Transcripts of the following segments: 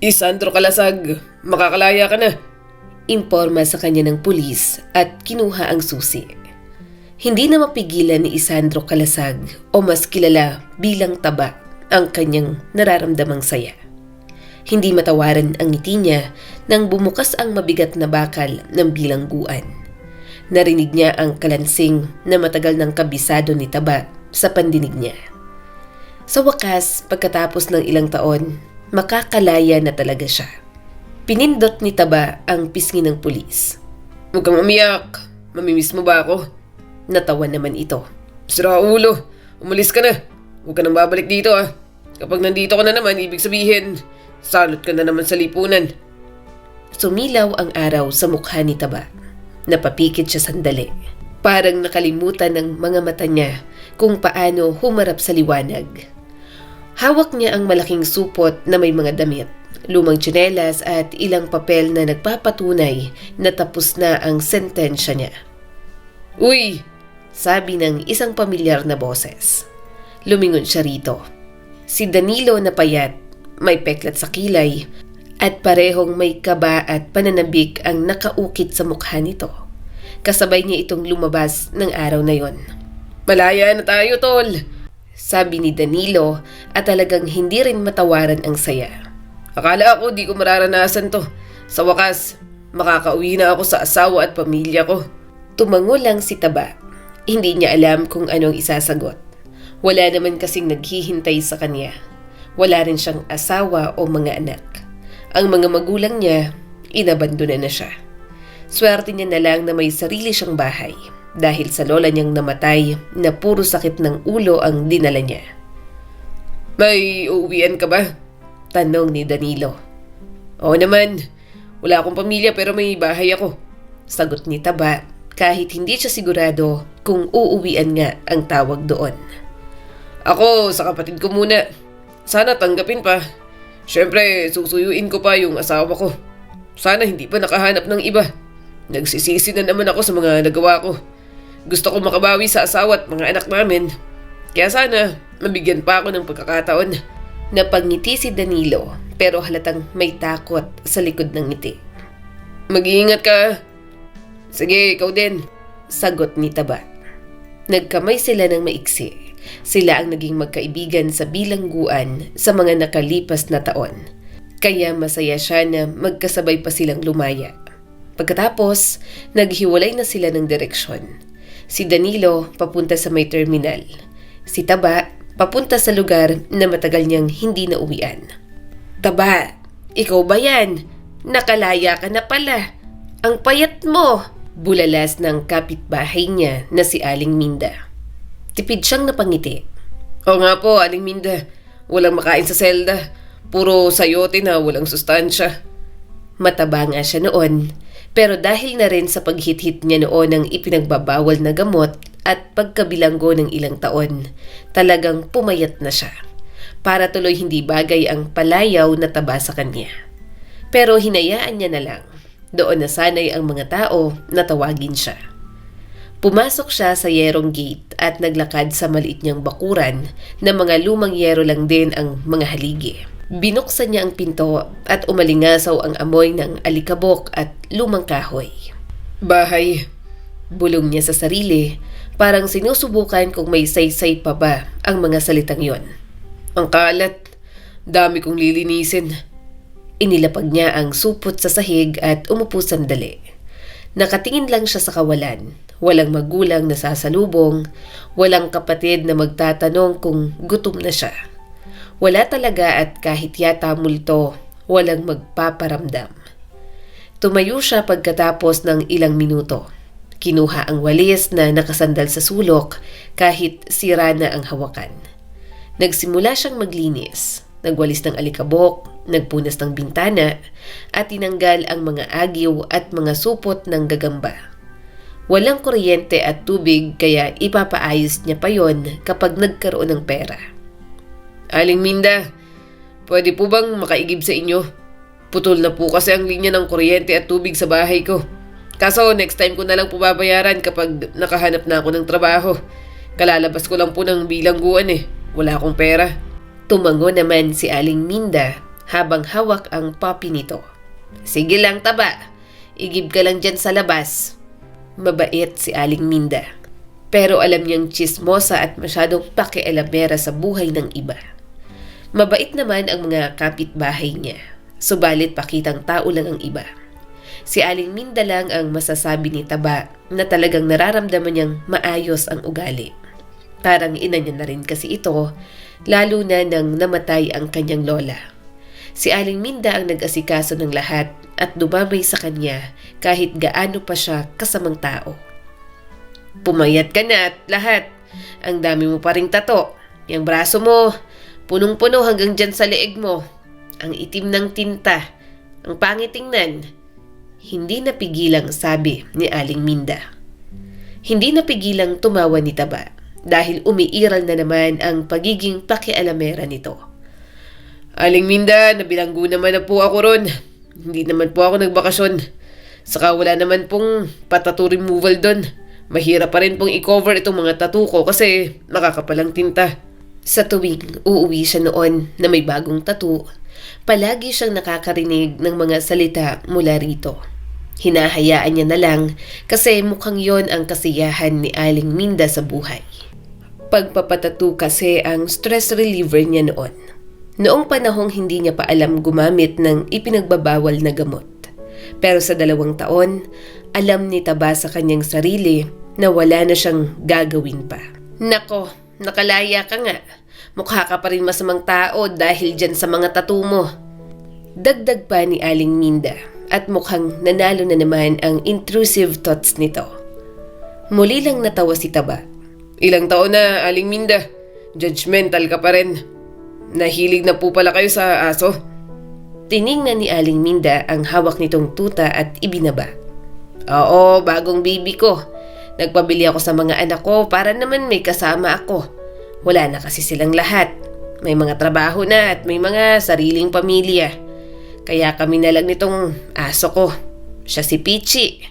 Isandro Kalasag, makakalaya ka na. Imporma sa kanya ng pulis at kinuha ang susi. Hindi na mapigilan ni Isandro Kalasag o mas kilala bilang Taba ang kanyang nararamdamang saya. Hindi matawaran ang ngiti niya nang bumukas ang mabigat na bakal ng bilangguan. Narinig niya ang kalansing na matagal ng kabisado ni Taba sa pandinig niya. Sa wakas, pagkatapos ng ilang taon, makakalaya na talaga siya. Pinindot ni Taba ang pisngi ng pulis. Huwag kang umiyak. Mamimiss mo ba ako? Natawa naman ito. Sira ulo, umalis ka na. Huwag ka nang babalik dito Kapag nandito ka na naman, ibig sabihin, salot ka na naman sa lipunan. Sumilaw ang araw sa mukha ni Taba. Napapikit siya sandali. Parang nakalimutan ng mga mata niya kung paano humarap sa liwanag. Hawak niya ang malaking supot na may mga damit, lumang tsinelas at ilang papel na nagpapatunay na tapos na ang sentensya niya. Uy! Sabi ng isang pamilyar na boses. Lumingon siya rito. Si Danilo na payat, may peklat sa kilay, at parehong may kaba at pananabik ang nakaukit sa mukha nito. Kasabay niya itong lumabas ng araw na yon. Malaya na tayo, tol! Sabi ni Danilo at talagang hindi rin matawaran ang saya. Akala ko di ko mararanasan to. Sa wakas, makakauwi na ako sa asawa at pamilya ko. Tumango lang si Taba. Hindi niya alam kung anong isasagot. Wala naman kasing naghihintay sa kanya. Wala rin siyang asawa o mga anak. Ang mga magulang niya, inabandona na siya. Swerte niya na lang na may sarili siyang bahay dahil sa lola niyang namatay na puro sakit ng ulo ang dinala niya. May uuwian ka ba? Tanong ni Danilo. Oo naman. Wala akong pamilya pero may bahay ako. Sagot ni Taba kahit hindi siya sigurado kung uuwian nga ang tawag doon. Ako sa kapatid ko muna. Sana tanggapin pa. Siyempre, susuyuin ko pa yung asawa ko. Sana hindi pa nakahanap ng iba. Nagsisisi na naman ako sa mga nagawa ko. Gusto ko makabawi sa asawa at mga anak namin. Kaya sana, mabigyan pa ako ng pagkakataon. Napangiti si Danilo pero halatang may takot sa likod ng ngiti. Mag-iingat ka. Sige, ikaw din. Sagot ni Taba. Nagkamay sila ng maiksi. Sila ang naging magkaibigan sa bilangguan sa mga nakalipas na taon. Kaya masaya siya na magkasabay pa silang lumaya. Pagkatapos, naghiwalay na sila ng direksyon. Si Danilo papunta sa may terminal. Si Taba papunta sa lugar na matagal niyang hindi na uwian. Taba, ikaw ba yan? Nakalaya ka na pala. Ang payat mo! Bulalas ng kapitbahay niya na si Aling Minda. Tipid siyang napangiti. Oo nga po, Aling Minda. Walang makain sa selda. Puro sayote na walang sustansya. Mataba nga siya noon. Pero dahil na rin sa paghit-hit niya noon ng ipinagbabawal na gamot at pagkabilanggo ng ilang taon, talagang pumayat na siya. Para tuloy hindi bagay ang palayaw na taba sa kanya. Pero hinayaan niya na lang. Doon nasanay ang mga tao na tawagin siya. Pumasok siya sa yerong gate at naglakad sa maliit niyang bakuran na mga lumang yero lang din ang mga haligi. Binuksan niya ang pinto at umalingasaw ang amoy ng alikabok at lumang kahoy. Bahay. Bulong niya sa sarili, parang sinusubukan kung may saysay pa ba ang mga salitang yon. Ang kalat. Dami kong lilinisin. Inilapag niya ang supot sa sahig at umupo sandali. Nakatingin lang siya sa kawalan. Walang magulang na sasalubong. Walang kapatid na magtatanong kung gutom na siya. Wala talaga at kahit yata multo, walang magpaparamdam. Tumayo siya pagkatapos ng ilang minuto. Kinuha ang walis na nakasandal sa sulok kahit sira na ang hawakan. Nagsimula siyang maglinis. Nagwalis ng alikabok, nagpunas ng bintana, at tinanggal ang mga agiw at mga supot ng gagamba. Walang kuryente at tubig kaya ipapaayos niya pa yon kapag nagkaroon ng pera. Aling Minda, pwede po bang makaigib sa inyo? Putol na po kasi ang linya ng kuryente at tubig sa bahay ko. Kaso next time ko na lang po babayaran kapag nakahanap na ako ng trabaho. Kalalabas ko lang po ng bilangguan Wala akong pera. Tumango naman si Aling Minda habang hawak ang puppy nito. Sige lang Taba, igib ka lang dyan sa labas. Mabait si Aling Minda. Pero alam niyang tsismosa at masyadong pakialamera sa buhay ng iba. Mabait naman ang mga kapitbahay niya, subalit pakitang tao lang ang iba. Si Aling Minda lang ang masasabi ni Taba na talagang nararamdaman niyang maayos ang ugali. Parang ina niya na rin kasi ito, lalo na nang namatay ang kanyang lola. Si Aling Minda ang nag-asikaso ng lahat at dumamay sa kanya kahit gaano pa siya kasamang tao. Pumayat ka na at lahat. Ang dami mo pa ring tato. Yung braso mo, punong-puno hanggang dyan sa leeg mo. Ang itim ng tinta. Ang pangit tingnan. Hindi napigilang sabi ni Aling Minda. Hindi napigilang tumawa ni Taba dahil umiiral na naman ang pagiging pakialamera nito. Aling Minda, nabilanggo naman na po ako ron. Hindi naman po ako nagbakasyon. Saka wala naman pong patattoo removal doon. Mahirap pa rin pong i-cover itong mga tattoo ko kasi nakakapalang tinta. Sa tuwing uuwi siya noon na may bagong tattoo, palagi siyang nakakarinig ng mga salita mula rito. Hinahayaan niya na lang kasi mukhang yon ang kasiyahan ni Aling Minda sa buhay. Pagpapatattoo kasi ang stress reliever niya noon. Noong panahong hindi niya pa alam gumamit ng ipinagbabawal na gamot. Pero sa 2 taon, alam ni Taba sa kanyang sarili na wala na siyang gagawin pa. Nako, nakalaya ka nga. Mukha ka pa rin masamang tao dahil dyan sa mga tattoo mo. Dagdag pa ni Aling Minda at mukhang nanalo na naman ang intrusive thoughts nito. Muli lang natawa si Taba. Ilang taon na, Aling Minda. Judgmental ka pa rin. Nahilig na po pala kayo sa aso. Tiningnan ni Aling Minda ang hawak nitong tuta at ibinaba. Oo, bagong baby ko. Nagpabili ako sa mga anak ko para naman may kasama ako. Wala na kasi silang lahat. May mga trabaho na at may mga sariling pamilya. Kaya kami na lang nitong aso ko. Siya si Pichi.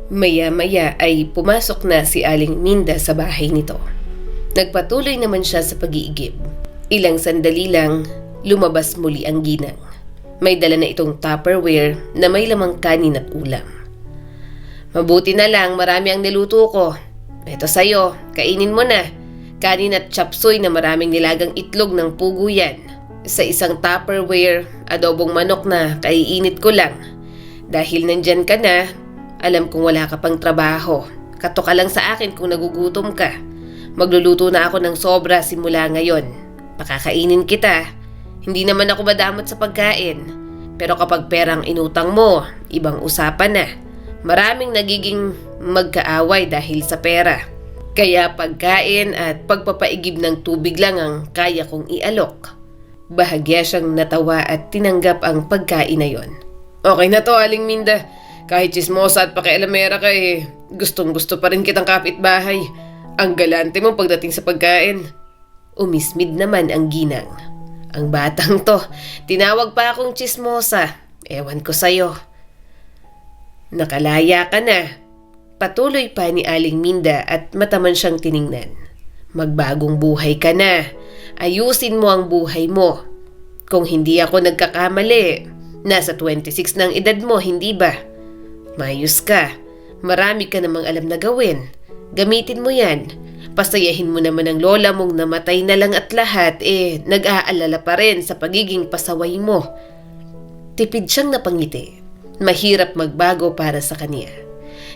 Maya-maya ay pumasok na si Aling Minda sa bahay nito. Nagpatuloy naman siya sa pag-iigib. Ilang sandali lang, lumabas muli ang ginang. May dala na itong Tupperware na may lamang kanin at ulam. Mabuti na lang, marami ang niluto ko. Ito sa'yo, kainin mo na. Kanin at chop suey na maraming nilagang itlog ng pugo yan. Sa isang Tupperware, adobong manok na kaiinit ko lang. Dahil nandyan ka na, alam kong wala ka pang trabaho. Kato ka lang sa akin kung nagugutom ka. Magluluto na ako ng sobra simula ngayon. Pakakainin kita. Hindi naman ako madamot sa pagkain. Pero kapag perang inutang mo, ibang usapan na. Maraming nagiging magkaaway dahil sa pera. Kaya pagkain at pagpapaigib ng tubig lang ang kaya kong ialok. Bahagya siyang natawa at tinanggap ang pagkain na yon. Okay na to, Aling Minda. Kahit chismosa at pakialamera ka gustong gusto pa rin kitang kapitbahay. Ang galante mo pagdating sa pagkain. Umismid naman ang ginang. Ang batang to, tinawag pa akong chismosa. Ewan ko sa'yo. Nakalaya ka na. Patuloy pa ni Aling Minda at mataman siyang tiningnan. Magbagong buhay ka na. Ayusin mo ang buhay mo. Kung hindi ako nagkakamali, nasa 26 na ang edad mo, hindi ba? Mayos ka. Marami ka namang alam na gawin. Gamitin mo yan. Pasayahin mo naman ang lola mong namatay na lang at lahat nag-aalala pa rin sa pagiging pasaway mo. Tipid siyang napangiti. Mahirap magbago para sa kanya.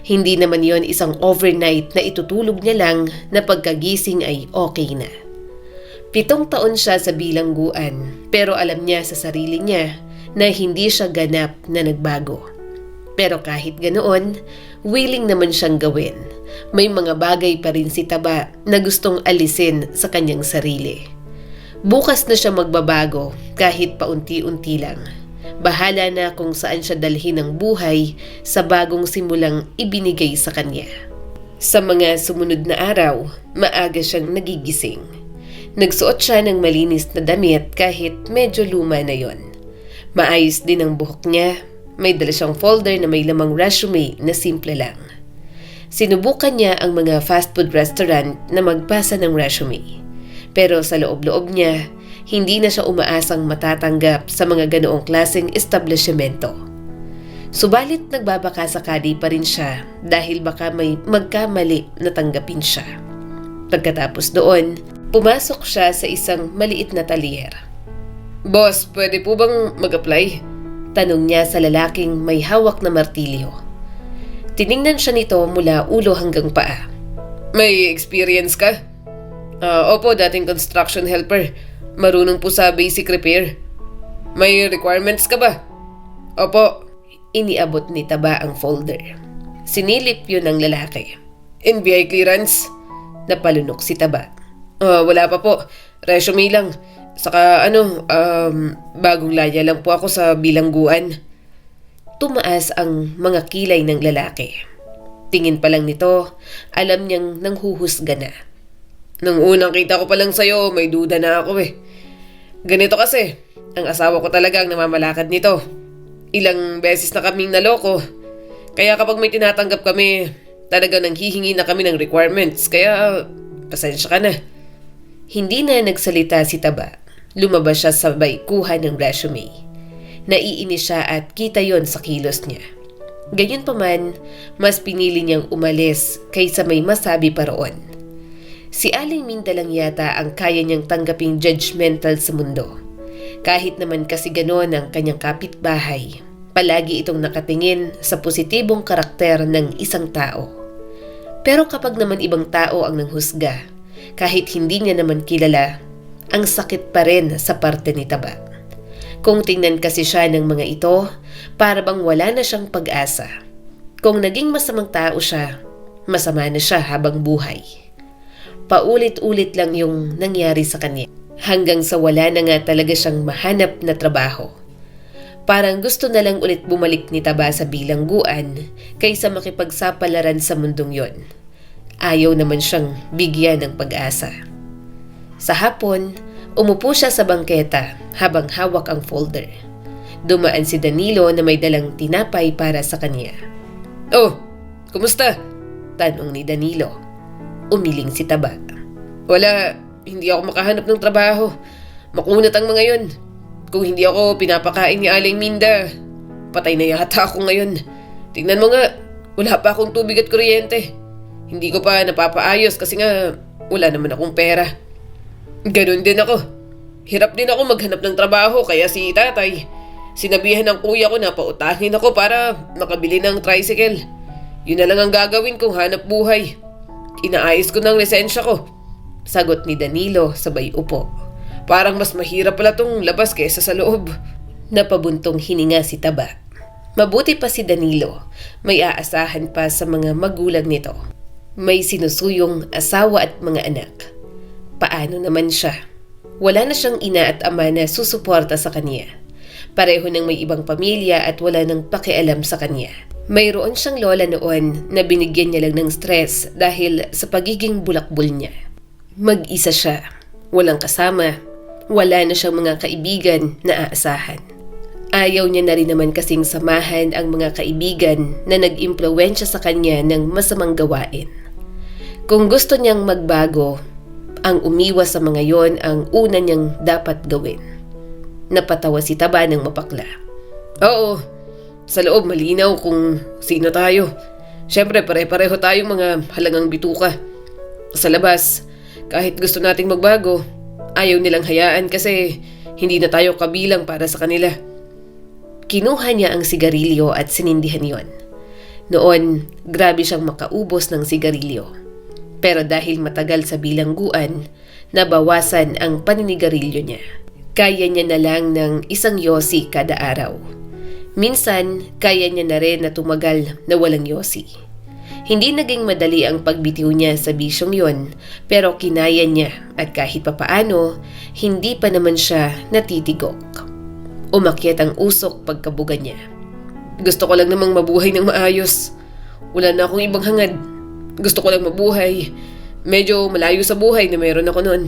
Hindi naman yon isang overnight na itutulog niya lang na pagkagising ay okay na. 7 taon siya sa bilangguan pero alam niya sa sarili niya na hindi siya ganap na nagbago. Pero kahit ganoon, willing naman siyang gawin. May mga bagay pa rin si Taba na gustong alisin sa kanyang sarili. Bukas na siya magbabago kahit paunti-unti lang. Bahala na kung saan siya dalhin ang buhay sa bagong simulang ibinigay sa kanya. Sa mga sumunod na araw, maaga siyang nagigising. Nagsuot siya ng malinis na damit kahit medyo luma na yon. Maayos din ang buhok niya. May dala siyang folder na may lamang resume na simple lang. Sinubukan niya ang mga fast food restaurant na magpasa ng resume. Pero sa loob-loob niya, Hindi na siya umaasang matatanggap sa mga ganoong klaseng establishmento. Subalit nagbabaka sakali pa rin siya dahil baka may magkamali na tanggapin siya. Pagkatapos doon, pumasok siya sa isang maliit na talyer. Boss, pwede po bang mag-apply? Tanong niya sa lalaking may hawak na martilyo. Tiningnan siya nito mula ulo hanggang paa. May experience ka? Opo, dating construction helper. Marunong po sa basic repair. May requirements ka ba? Opo. Iniabot ni Taba ang folder. Sinilip yun ng lalaki. NBI clearance? Napalunok si Taba. Wala pa po. Resume lang. Saka bagong laya lang po ako sa bilangguan. Tumaas ang mga kilay ng lalaki. Tingin pa lang nito, alam niyang nanghuhusga na. Nung unang kita ko pa lang sa'yo, may duda na ako eh. Ganito kasi, ang asawa ko talaga ang namamalakad nito. Ilang beses na kaming naloko. Kaya kapag may tinatanggap kami, talaga nang hihingi na kami ng requirements. Kaya, pasensya ka na. Hindi na nagsalita si Taba. Lumabas siya sabay kuha ng resume. Naiinis siya at kita yon sa kilos niya. Gayunpaman, mas pinili niyang umalis kaysa may masabi pa roon. Si Aling Minda lang yata ang kaya niyang tanggaping judgmental sa mundo. Kahit naman kasi ganon ang kanyang kapitbahay, palagi itong nakatingin sa positibong karakter ng isang tao. Pero kapag naman ibang tao ang nanghusga, kahit hindi niya naman kilala, ang sakit pa rin sa parte ni Taba. Kung tingnan kasi siya ng mga ito, para bang wala na siyang pag-asa. Kung naging masamang tao siya, masama na siya habang buhay. Paulit-ulit lang yung nangyari sa kanya. Hanggang sa wala na nga talaga siyang mahanap na trabaho. Parang gusto na lang ulit bumalik ni Taba sa bilangguan kaysa makipagsapalaran sa mundong yon. Ayaw naman siyang bigyan ng pag-asa. Sa hapon, umupo siya sa bangketa habang hawak ang folder. Dumaan si Danilo na may dalang tinapay para sa kanya. Oh, kumusta? Tanong ni Danilo. Umiling si Taba. Wala. Hindi ako makahanap ng trabaho. Makunat ang mga yon. Kung hindi ako pinapakain ni Aling Minda, patay na yata ako ngayon. Tingnan mo nga, wala pa akong tubig at kuryente. Hindi ko pa napapaayos kasi nga wala naman akong pera. Ganon din ako. Hirap din ako maghanap ng trabaho kaya si tatay, sinabihan ng kuya ko na pautahin ako para makabili ng tricycle. Yun na lang ang gagawin kong hanap buhay. Inaayos ko ng lisensya ko. Sagot ni Danilo sabay upo. Parang mas mahirap pala tong labas kaysa sa loob. Napabuntong hininga si Taba. Mabuti pa si Danilo. May aasahan pa sa mga magulang nito. May sinusuyong asawa at mga anak. Paano naman siya? Wala na siyang ina at ama na susuporta sa kanya. Pareho nang may ibang pamilya at wala nang pakialam sa kanya. Mayroon siyang lola noon na binigyan niya lang ng stress dahil sa pagiging bulakbol niya. Mag-isa siya, walang kasama, wala na siyang mga kaibigan na aasahan. Ayaw niya na rin naman kasing samahan ang mga kaibigan na nag-impluwensya sa kanya ng masamang gawain. Kung gusto niyang magbago, ang umiwas sa mga yon ang una niyang dapat gawin. Napatawa si Taba ng mapakla. Oo, sa loob malinaw kung sino tayo. Siyempre pare-pareho tayong mga halagang bituka. Sa labas, kahit gusto nating magbago, ayaw nilang hayaan kasi hindi na tayo kabilang para sa kanila. Kinuha niya ang sigarilyo at sinindihan yon. Noon, grabe siyang makaubos ng sigarilyo. Pero dahil matagal sa bilangguan, nabawasan ang paninigarilyo niya. Kaya niya na lang ng 1 yosi kada araw. Minsan, kaya niya na rin na tumagal na walang yosi. Hindi naging madali ang pagbitiw niya sa bisyong yon, pero kinaya niya at kahit papaano, hindi pa naman siya natitigok. Umakyat ang usok pagkabuga niya. Gusto ko lang namang mabuhay ng maayos. Wala na akong ibang hangad. Gusto ko lang mabuhay. Medyo malayo sa buhay na meron ako noon.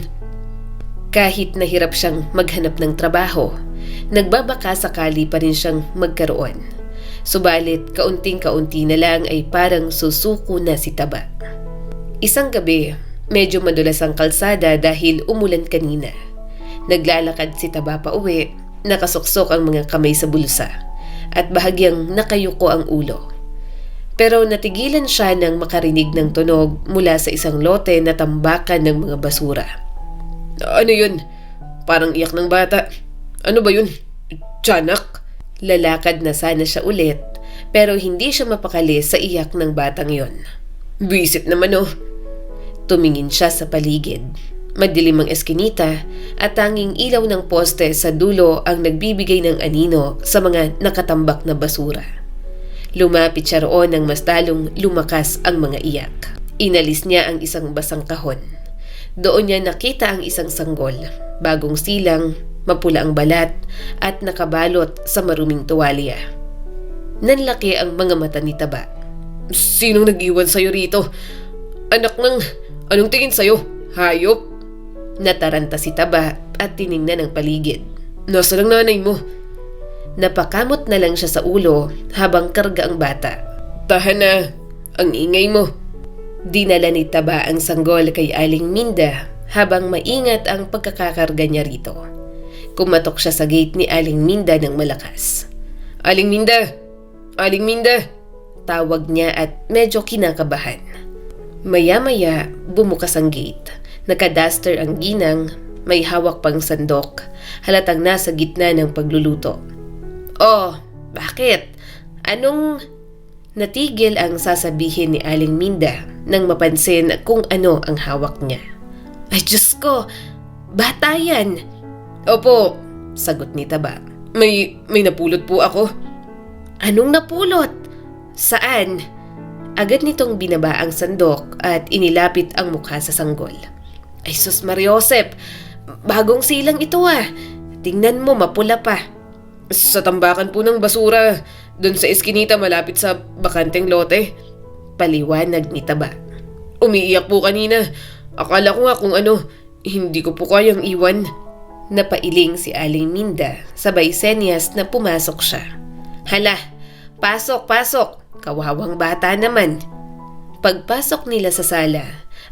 Kahit nahirap siyang maghanap ng trabaho, nagbabaka sakali pa rin siyang magkaroon. Subalit kaunting-kaunti na lang ay parang susuko na si Taba. Isang gabi, medyo madulas ang kalsada dahil umulan kanina. Naglalakad si Taba pa uwi, nakasuksok ang mga kamay sa bulsa at bahagyang nakayuko ang ulo. Pero natigilan siya nang makarinig ng tunog mula sa isang lote na tambakan ng mga basura. Ano yun? Parang iyak ng bata. Ano ba yun? Tiyanak? Lalakad na sana siya ulit pero hindi siya mapakali sa iyak ng batang yon. Bisit naman oh. Tumingin siya sa paligid. Madilim ang eskinita at tanging ilaw ng poste sa dulo ang nagbibigay ng anino sa mga nakatambak na basura. Lumapit siya roon nang mas lalong lumakas ang mga iyak. Inalis niya ang isang basang kahon. Doon niya nakita ang isang sanggol, bagong silang, mapula ang balat at nakabalot sa maruming tuwalya. Nanlaki ang mga mata ni Taba. Sinong nag-iwan sa'yo rito? Anak ng... Anong tingin sa'yo? Hayop? Nataranta si Taba at tiningnan ang paligid. Nasaan ang nanay mo? Napakamot na lang siya sa ulo habang karga ang bata. Tahan na. Ang ingay mo. Dinala ni Taba ang sanggol kay Aling Minda habang maingat ang pagkakakarga niya rito. Kumatok siya sa gate ni Aling Minda ng malakas. Aling Minda! Aling Minda! Tawag niya at medyo kinakabahan. Maya-maya bumukas ang gate. Naka-duster ang ginang, may hawak pang sandok, halatang nasa gitna ng pagluluto. Oh, bakit? Anong... Natigil ang sasabihin ni Aling Minda nang mapansin kung ano ang hawak niya. Ay Diyos ko, bata yan. Opo, sagot ni Taba. May napulot po ako. Anong napulot? Saan? Agad nitong binaba ang sandok at inilapit ang mukha sa sanggol. Ay sus Mariosep, bagong silang ito ah. Tingnan mo, mapula pa. Sa tambakan po ng basura, doon sa eskinita malapit sa bakanteng lote. Paliwanag ni Taba. Umiiyak po kanina. Akala ko nga kung ano, hindi ko po kayang iwan. Napailing si Aling Minda, sabay senyas na pumasok siya. Hala, pasok, pasok. Kawawang bata naman. Pagpasok nila sa sala,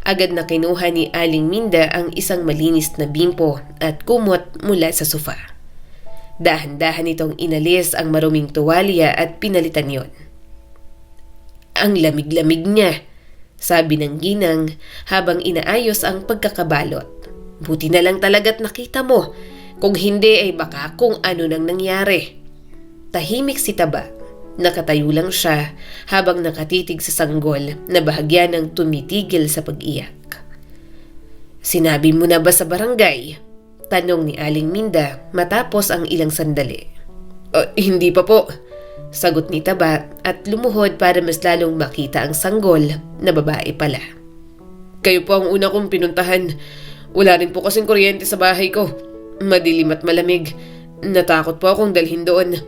agad na kinuha ni Aling Minda ang isang malinis na bimpo at kumot mula sa sofa. Dahan-dahan itong inalis ang maruming tuwalya at pinalitan yon. Ang lamig-lamig niya, sabi ng ginang habang inaayos ang pagkakabalot. Buti na lang talaga't nakita mo. Kung hindi ay baka kung ano nang nangyari. Tahimik si Taba. Nakatayo lang siya habang nakatitig sa sanggol na bahagya ng tumitigil sa pag-iyak. Sinabi mo na ba sa barangay? Tanong ni Aling Minda matapos ang ilang sandali. Hindi pa po. Sagot ni Taba at lumuhod para mas lalong makita ang sanggol na babae pala. Kayo po ang una kong pinuntahan. Wala rin po kasing kuryente sa bahay ko. Madilim at malamig. Natakot po akong dalhin doon.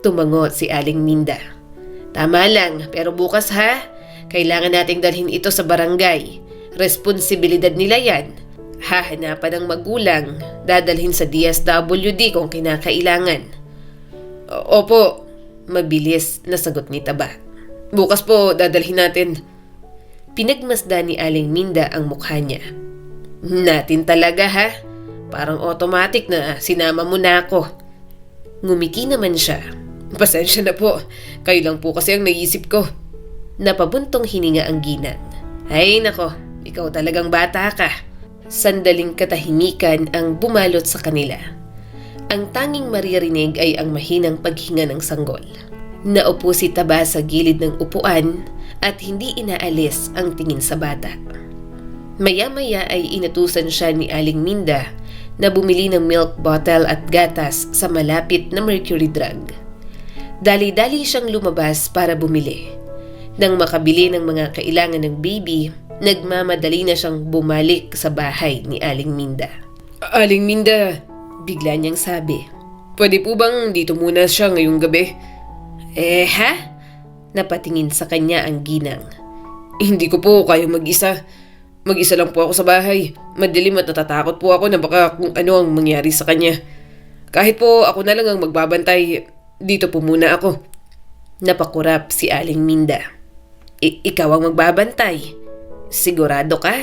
Tumango si Aling Minda. Tama lang, pero bukas ha? Kailangan nating dalhin ito sa barangay. Responsibilidad nila yan. Hahanapan ng magulang, dadalhin sa DSWD kung kinakailangan. Opo, mabilis na sagot ni Taba. Bukas po dadalhin natin. Pinagmasdan ni Aling Minda ang mukha niya. Natin talaga ha? Parang automatic na sinama mo na ako. Ngumiti naman siya. Pasensya na po, kayo lang po kasi ang naisip ko. Napabuntong hininga ang ginang. Ay nako, ikaw talagang bata ka. Sandaling katahimikan ang bumalot sa kanila. Ang tanging maririnig ay ang mahinang paghinga ng sanggol. Naupo si Taba sa gilid ng upuan at hindi inaalis ang tingin sa bata. Maya-maya ay inutusan siya ni Aling Minda na bumili ng milk bottle at gatas sa malapit na Mercury Drug. Dali-dali siyang lumabas para bumili. Nang makabili ng mga kailangan ng baby, nagmamadali na siyang bumalik sa bahay ni Aling Minda. Aling Minda, bigla niyang sabi. Pwede po bang dito muna siya ngayong gabi? Ha? Napatingin sa kanya ang ginang. Hindi ko po kaya mag-isa. Mag-isa lang po ako sa bahay. Madilim at natatakot po ako na baka kung ano ang mangyari sa kanya. Kahit po ako na lang ang magbabantay, dito po muna ako. Napakurap si Aling Minda. Ikaw ang magbabantay? Sigurado ka?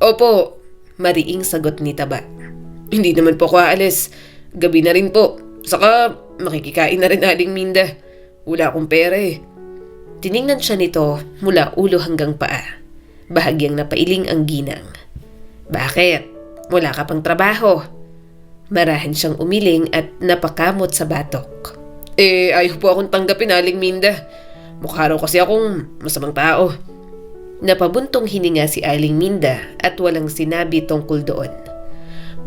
Opo, mariing sagot ni Taba. Hindi naman po ako aalis. Gabi na rin po. Saka makikikain na rin Aling Minda. Wala akong pera eh. Tiningnan siya nito mula ulo hanggang paa. Bahagyang napailing ang ginang. Bakit? Wala ka pang trabaho? Marahan siyang umiling at napakamot sa batok. Ayaw po akong tanggapin Aling Minda. Mukha raw kasi akong masamang tao. Napabuntong hininga si Aling Minda at walang sinabi tungkol doon.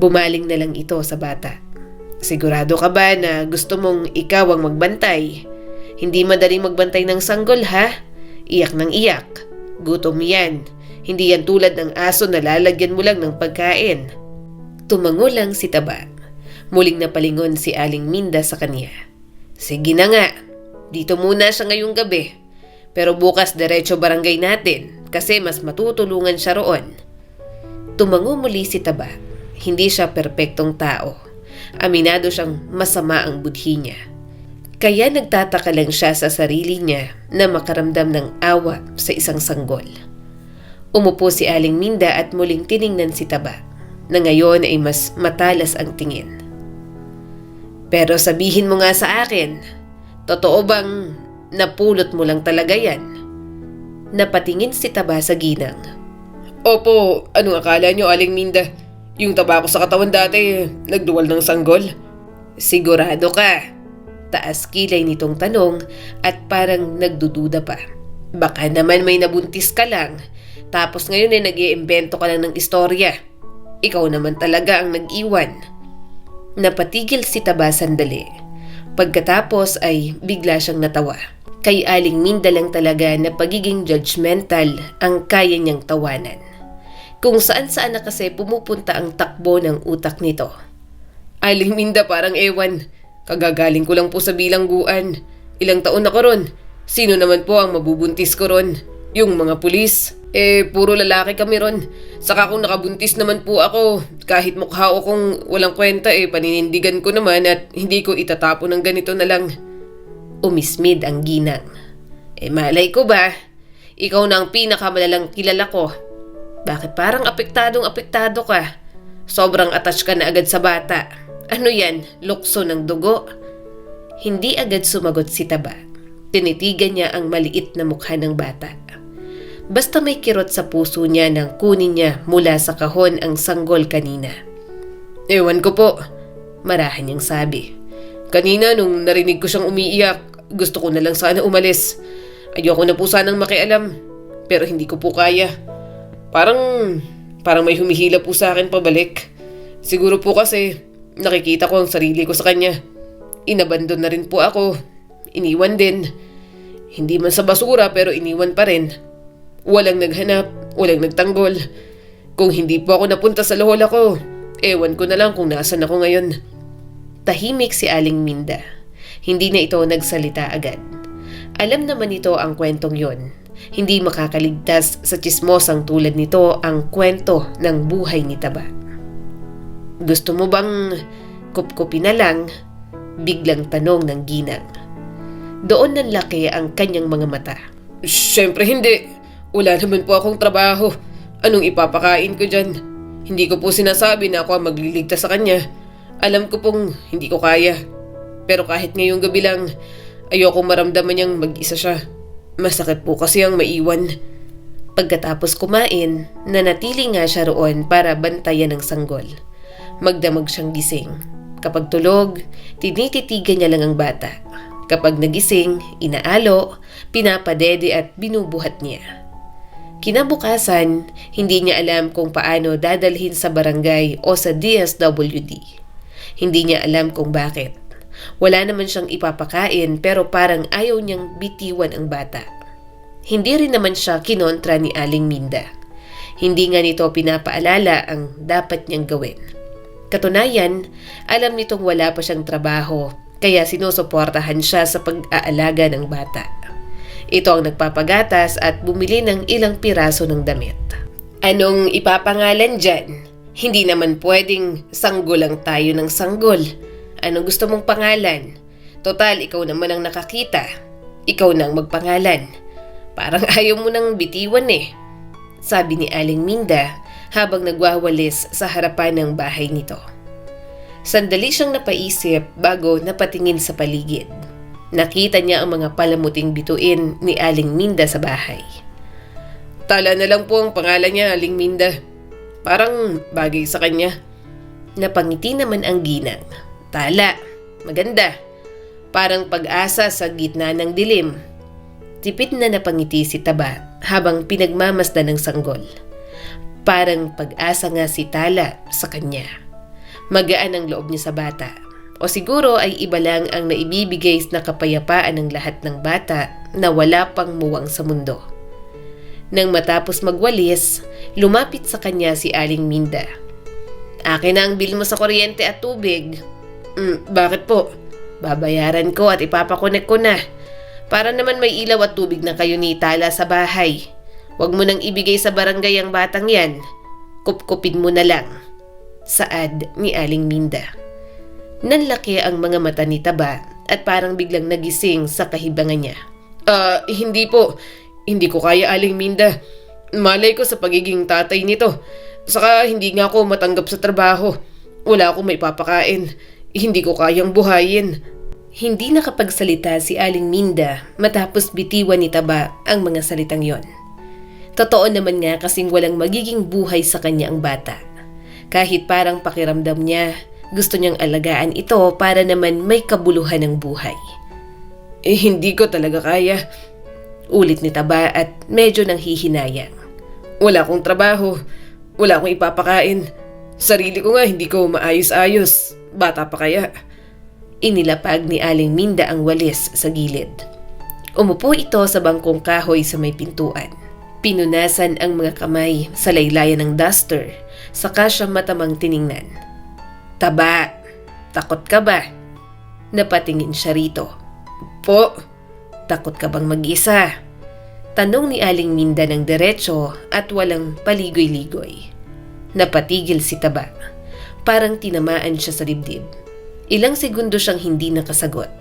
Bumaling na lang ito sa bata. Sigurado ka ba na gusto mong ikaw ang magbantay? Hindi madaling magbantay ng sanggol ha? Iyak ng iyak. Gutom yan. Hindi yan tulad ng aso na lalagyan mo lang ng pagkain. Tumango lang si Taba. Muling napalingon si Aling Minda sa kanya. Sige na nga. Dito muna siya ngayong gabi. Pero bukas diretso barangay natin kasi mas matutulungan siya roon. Tumango muli si Taba. Hindi siya perpektong tao. Aminado siyang masama ang budhi niya. Kaya nagtataka lang siya sa sarili niya na makaramdam ng awa sa isang sanggol. Umupo si Aling Minda at muling tiningnan si Taba na ngayon ay mas matalas ang tingin. Pero sabihin mo nga sa akin, totoo bang napulot mo lang talaga yan? Napatingin si Taba sa ginang. Opo, anong akala nyo Aling Minda? Yung taba ko sa katawan dati, nagduwal ng sanggol? Sigurado ka? Taas kilay nitong tanong at parang nagdududa pa. Baka naman may nabuntis ka lang, tapos ngayon ay nag-iimbento ka lang ng istorya. Ikaw naman talaga ang nag-iwan. Napatigil si Taba sandali. Pagkatapos ay bigla siyang natawa. Kay Aling Minda lang talaga na pagiging judgmental ang kaya niyang tawanan. Kung saan-saan na kasi pumupunta ang takbo ng utak nito. Aling Minda parang ewan. Kagagaling ko lang po sa bilangguan. Ilang taon ako ron. Sino naman po ang mabubuntis ko ron? Yung mga pulis. Puro lalaki kami ron. Saka kung nakabuntis naman po ako, kahit mukha o kung walang kwenta paninindigan ko naman at hindi ko itatapo ng ganito na lang. Umismid ang ginang. Malay ko ba? Ikaw na ang pinakamalalang kilala ko. Bakit parang apektado ka? Sobrang attached ka na agad sa bata. Ano yan? Lukso ng dugo? Hindi agad sumagot si Taba. Tinitigan niya ang maliit na mukha ng bata. Basta may kirot sa puso niya nang kunin niya mula sa kahon ang sanggol kanina. Ewan ko po, marahan niyang sabi. Kanina nung narinig ko siyang umiiyak, gusto ko na lang sana umalis. Ayoko na po sanang makialam, pero hindi ko po kaya. Parang may humihila po sa akin pabalik. Siguro po kasi nakikita ko ang sarili ko sa kanya. Inabandon na rin po ako. Iniwan din. Hindi man sa basura pero iniwan pa rin. Walang naghanap, walang nagtanggol. Kung hindi po ako napunta sa lola ko, ewan ko na lang kung nasan ako ngayon. Tahimik si Aling Minda. Hindi na ito nagsalita agad. Alam naman ito ang kwentong yon. Hindi makakaligtas sa tsismosang tulad nito ang kwento ng buhay ni Taba. Gusto mo bang kupkupi na lang? Biglang tanong ng ginang. Doon nanlaki ang kanyang mga mata. Siyempre hindi. Wala naman po akong trabaho. Anong ipapakain ko dyan? Hindi ko po sinasabi na ako ang magliligtas sa kanya. Alam ko pong hindi ko kaya. Pero kahit ngayong gabi lang, ayokong maramdaman niyang mag-isa siya. Masakit po kasi ang maiwan. Pagkatapos kumain, nanatili nga siya roon para bantayan ng sanggol. Magdamag siyang gising. Kapag tulog, tinititigan niya lang ang bata. Kapag nagising, inaalo, pinapadede at binubuhat niya. Kinabukasan, hindi niya alam kung paano dadalhin sa barangay o sa DSWD. Hindi niya alam kung bakit. Wala naman siyang ipapakain pero parang ayaw niyang bitiwan ang bata. Hindi rin naman siya kinontra ni Aling Minda. Hindi nga nito pinapaalala ang dapat niyang gawin. Katunayan, alam nitong wala pa siyang trabaho kaya sinusuportahan siya sa pag-aalaga ng bata. Ito ang nagpapagatas at bumili ng ilang piraso ng damit. Anong ipapangalan dyan? Hindi naman pwedeng sanggol lang tayo ng sanggol. Anong gusto mong pangalan? Total, ikaw naman ang nakakita. Ikaw na ang magpangalan. Parang ayaw mo nang bitiwan sabi ni Aling Minda habang nagwawalis sa harapan ng bahay nito. Sandali siyang napaisip bago napatingin sa paligid. Nakita niya ang mga palamuting bituin ni Aling Minda sa bahay. Tala na lang po ang pangalan niya, Aling Minda. Parang bagay sa kanya. Napangiti naman ang ginang. Tala, maganda. Parang pag-asa sa gitna ng dilim. Tipid na napangiti si Taba habang pinagmamasdan ng sanggol. Parang pag-asa nga si Tala sa kanya. Magaan ang loob niya sa bata. O siguro ay iba lang ang naibibigay na kapayapaan ng lahat ng bata na wala pang muwang sa mundo. Nang matapos magwalis, lumapit sa kanya si Aling Minda. Akin na ang bill mo sa kuryente at tubig. Bakit po? Babayaran ko at ipapakonek ko na. Para naman may ilaw at tubig na kayo ni Tala sa bahay. Huwag mo nang ibigay sa barangay ang batang yan. Kupkupin mo na lang. Saad ni Aling Minda. Nanlaki ang mga mata ni Taba at parang biglang nagising sa kahibangan niya. Hindi po. Hindi ko kaya, Aling Minda. Malay ko sa pagiging tatay nito. Saka hindi nga ako matanggap sa trabaho. Wala akong maipapakain. Hindi ko kayang buhayin. Hindi nakapagsalita si Aling Minda matapos bitiwan ni Taba ang mga salitang yon. Totoo naman nga kasing walang magiging buhay sa kanya ang bata. Kahit parang pakiramdam niya, gusto niyang alagaan ito para naman may kabuluhan ng buhay. Hindi ko talaga kaya. Ulit ni Taba at medyo nang hihinayang. Wala akong trabaho. Wala akong ipapakain. Sarili ko nga hindi ko maayos-ayos. Bata pa kaya. Inilapag ni Aling Minda ang walis sa gilid. Umupo ito sa bangkong kahoy sa may pintuan. Pinunasan ang mga kamay sa laylayan ng duster, saka siya matamang tiningnan. Taba, takot ka ba? Napatingin siya rito. Po? Takot ka bang mag-isa? Tanong ni Aling Minda ng diretso at walang paligoy-ligoy. Napatigil si Taba. Parang tinamaan siya sa dibdib. Ilang segundo siyang hindi nakasagot.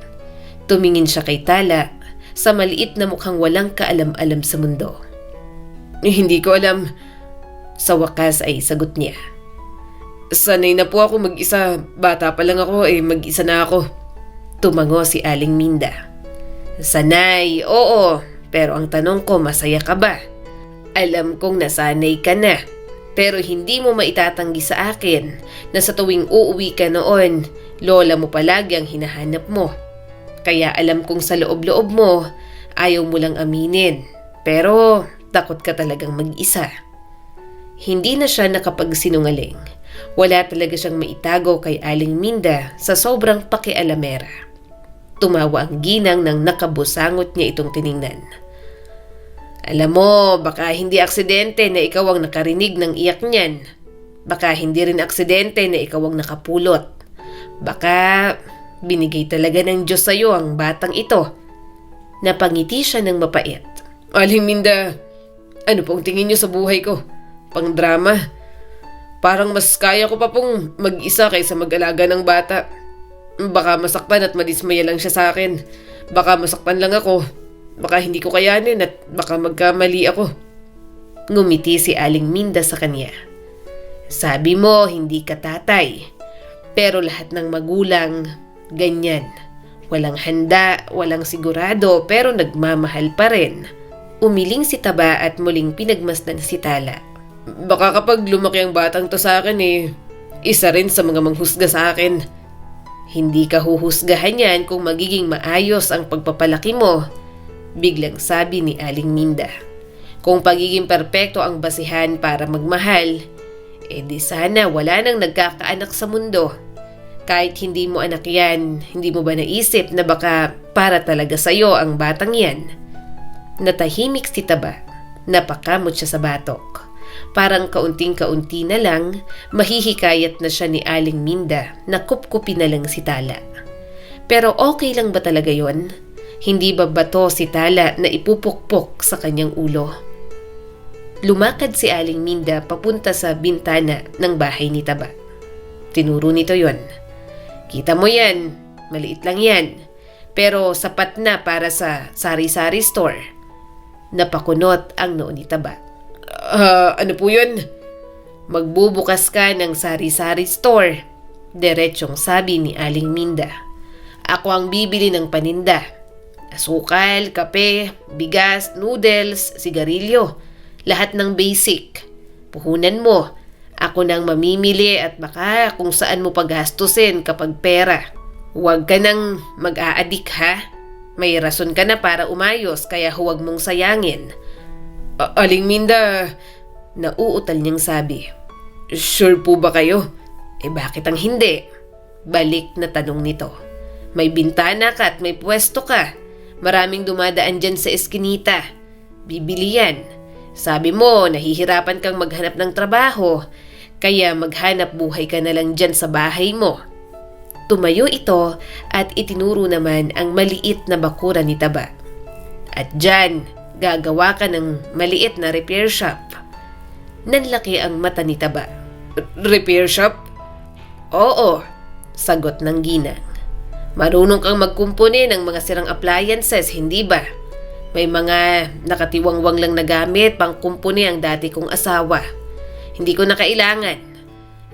Tumingin siya kay Tala sa maliit na mukhang walang kaalam-alam sa mundo. Hindi ko alam. Sa wakas ay sagot niya. Sanay na po ako mag-isa. Bata pa lang ako mag-isa na ako. Tumango si Aling Minda. Sanay, oo. Pero ang tanong ko, masaya ka ba? Alam kong nasanay ka na. Pero hindi mo maitatanggi sa akin na sa tuwing uuwi ka noon, lola mo palagi ang hinahanap mo. Kaya alam kong sa loob-loob mo, ayaw mo lang aminin. Pero takot ka talagang mag-isa. Hindi na siya nakapagsinungaling. Wala talaga siyang maitago kay Aling Minda sa sobrang pakialamera. Tumawa ang ginang nang nakabusangot niya itong tiningnan. Alam mo, baka hindi aksidente na ikaw ang nakarinig ng iyak niyan. Baka hindi rin aksidente na ikaw ang nakapulot. Baka binigay talaga ng Diyos sa'yo ang batang ito. Napangiti siya ng mapait. Aling Minda, ano pong tingin niyo sa buhay ko? Pang drama? Parang mas kaya ko pa pong mag-isa kaysa mag-alaga ng bata. Baka masaktan at madismaya lang siya sa akin. Baka masaktan lang ako. Baka hindi ko kayanin at baka magkamali ako. Ngumiti si Aling Minda sa kanya. Sabi mo, hindi ka tatay. Pero lahat ng magulang, ganyan. Walang handa, walang sigurado, pero nagmamahal pa rin. Umiling si Taba at muling pinagmasdan si Tala. Baka kapag lumaki ang batang to sa akin isa rin sa mga manghusga sa akin. Hindi ka huhusgahan yan kung magiging maayos ang pagpapalaki mo. Biglang sabi ni Aling Minda. Kung pagiging perpekto ang basihan para magmahal, di sana wala nang nagkakaanak sa mundo. Kahit hindi mo anak yan, hindi mo ba naisip na baka para talaga sa'yo ang batang yan? Natahimik si Taba. Napakamot siya sa batok. Parang kaunting-kaunti na lang, mahihikayat na siya ni Aling Minda na kupkupi na lang si Tala. Pero okay lang ba talaga yon? Hindi ba bato si Tala na ipupukpok sa kanyang ulo? Lumakad si Aling Minda papunta sa bintana ng bahay ni Taba. Tinuro nito yon. Kita mo yan, maliit lang yan. Pero sapat na para sa sari-sari store. Napakunot ang noo ni Taba. Ano po yun? Magbubukas ka ng sari-sari store. Diretsong sabi ni Aling Minda. Ako ang bibili ng paninda. Asukal, kape, bigas, noodles, sigarilyo. Lahat ng basic. Puhunan mo. Ako nang mamimili at baka kung saan mo paggastusin kapag pera. Huwag ka nang mag-aadik ha. May rason ka na para umayos kaya huwag mong sayangin. Aling Minda, Nauutal niyang sabi. sure po ba kayo? Bakit ang hindi? Balik na tanong nito. May bintana ka at may pwesto ka. Maraming dumadaan dyan sa eskinita. Bibili yan. Sabi mo, nahihirapan kang maghanap ng trabaho. Kaya maghanap buhay ka na lang dyan sa bahay mo. Tumayo ito at itinuro naman ang maliit na bakuran ni Taba. At dyan, gagawa ka ng maliit na repair shop. Nanlaki ang mata ni Taba. Repair shop? Oo, sagot ng ginang. Marunong kang magkumpuni ng mga sirang appliances, hindi ba? May mga nakatiwangwang lang na gamit pang kumpuni ang dati kong asawa. Hindi ko na kailangan.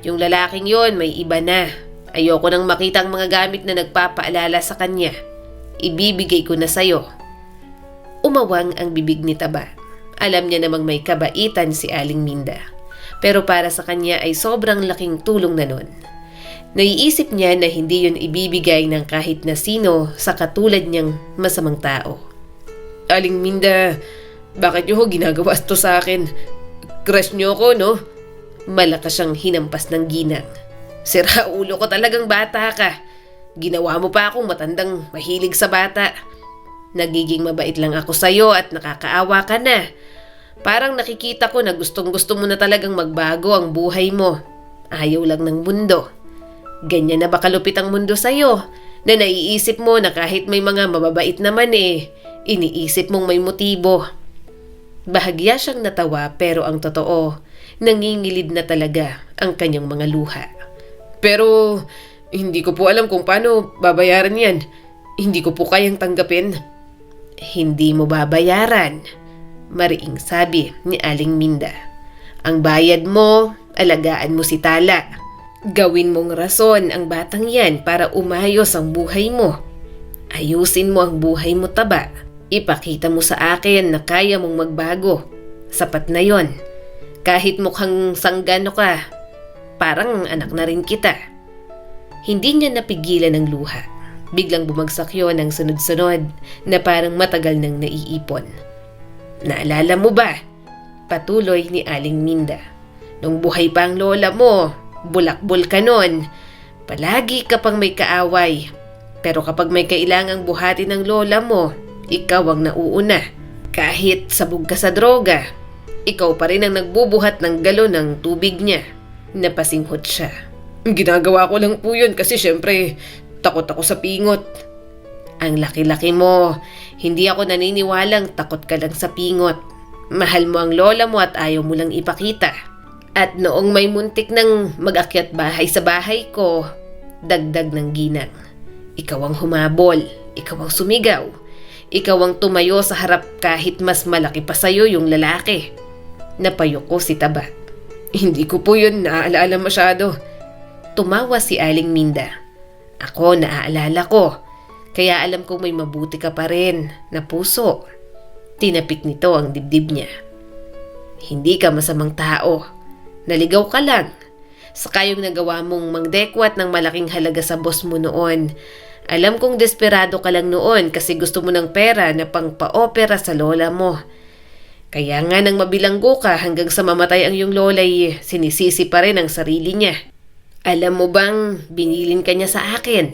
Yung lalaking yon may iba na. Ayoko nang makita ang mga gamit na nagpapaalala sa kanya. Ibibigay ko na sayo. Umawang ang bibig ni Taba. Alam niya namang may kabaitan si Aling Minda. Pero para sa kanya ay sobrang laking tulong na nun. Naiisip niya na hindi yun ibibigay ng kahit na sino sa katulad niyang masamang tao. Aling Minda, bakit niyo ho ginagawa ito sa akin? Crush niyo ako, no? Malakas siyang hinampas ng ginang. Sira ulo ko, talagang bata ka. Ginawa mo pa akong matandang mahilig sa bata. Nagiging mabait lang ako sa'yo at nakakaawa ka na. Parang nakikita ko na gustong-gusto mo na talagang magbago ang buhay mo. Ayaw lang ng mundo. Ganyan na ba kalupit ang mundo sa'yo na naiisip mo na kahit may mga mababait naman iniisip mong may motibo. Bahagya siyang natawa pero ang totoo, nangingilid na talaga ang kanyang mga luha. Pero hindi ko po alam kung paano babayaran yan. Hindi ko po kayang tanggapin. Hindi mo babayaran, mariing sabi ni Aling Minda. Ang bayad mo, alagaan mo si Tala. Gawin mong rason ang batang yan para umayos ang buhay mo. Ayusin mo ang buhay mo, Taba. Ipakita mo sa akin na kaya mong magbago. Sapat na yon. Kahit mukhang sanggano ka, parang anak na rin kita. Hindi niya napigilan ang luha. Biglang bumagsak yon ng sunod-sunod na parang matagal nang naiipon. Naalala mo ba? Patuloy ni Aling Minda. Nung buhay pa ang lola mo, bulakbol ka nun. Palagi ka pang may kaaway. Pero kapag may kailangang buhatin ng lola mo, ikaw ang nauuna. Kahit sabog ka sa droga, ikaw pa rin ang nagbubuhat ng galon ng tubig niya. Napasinghot siya. Ginagawa ko lang po yun kasi syempre takot ako sa pingot. Ang laki-laki mo. Hindi ako naniniwalang takot ka lang sa pingot. Mahal mo ang lola mo at ayaw mo lang ipakita. At noong may muntik ng mag-akyat bahay sa bahay ko, dagdag ng ginang. Ikaw ang humabol. Ikaw ang sumigaw. Ikaw ang tumayo sa harap kahit mas malaki pa sa'yo yung lalaki. Napayuko si Taba. Hindi ko po yun naaalala masyado. Tumawa si Aling Minda. Ako naaalala ko. Kaya alam kong may mabuti ka pa rin na puso. Tinapik nito ang dibdib niya. Hindi ka masamang tao. Naligaw ka lang. Saka yung nagawa mong mangdekwat ng malaking halaga sa boss mo noon. Alam kong desperado ka lang noon kasi gusto mo ng pera na pang pa-opera sa lola mo. Kaya nga nang mabilanggo ka hanggang sa mamatay ang iyong lola'y sinisisi pa rin ang sarili niya. Alam mo bang binilin ka niya sa akin?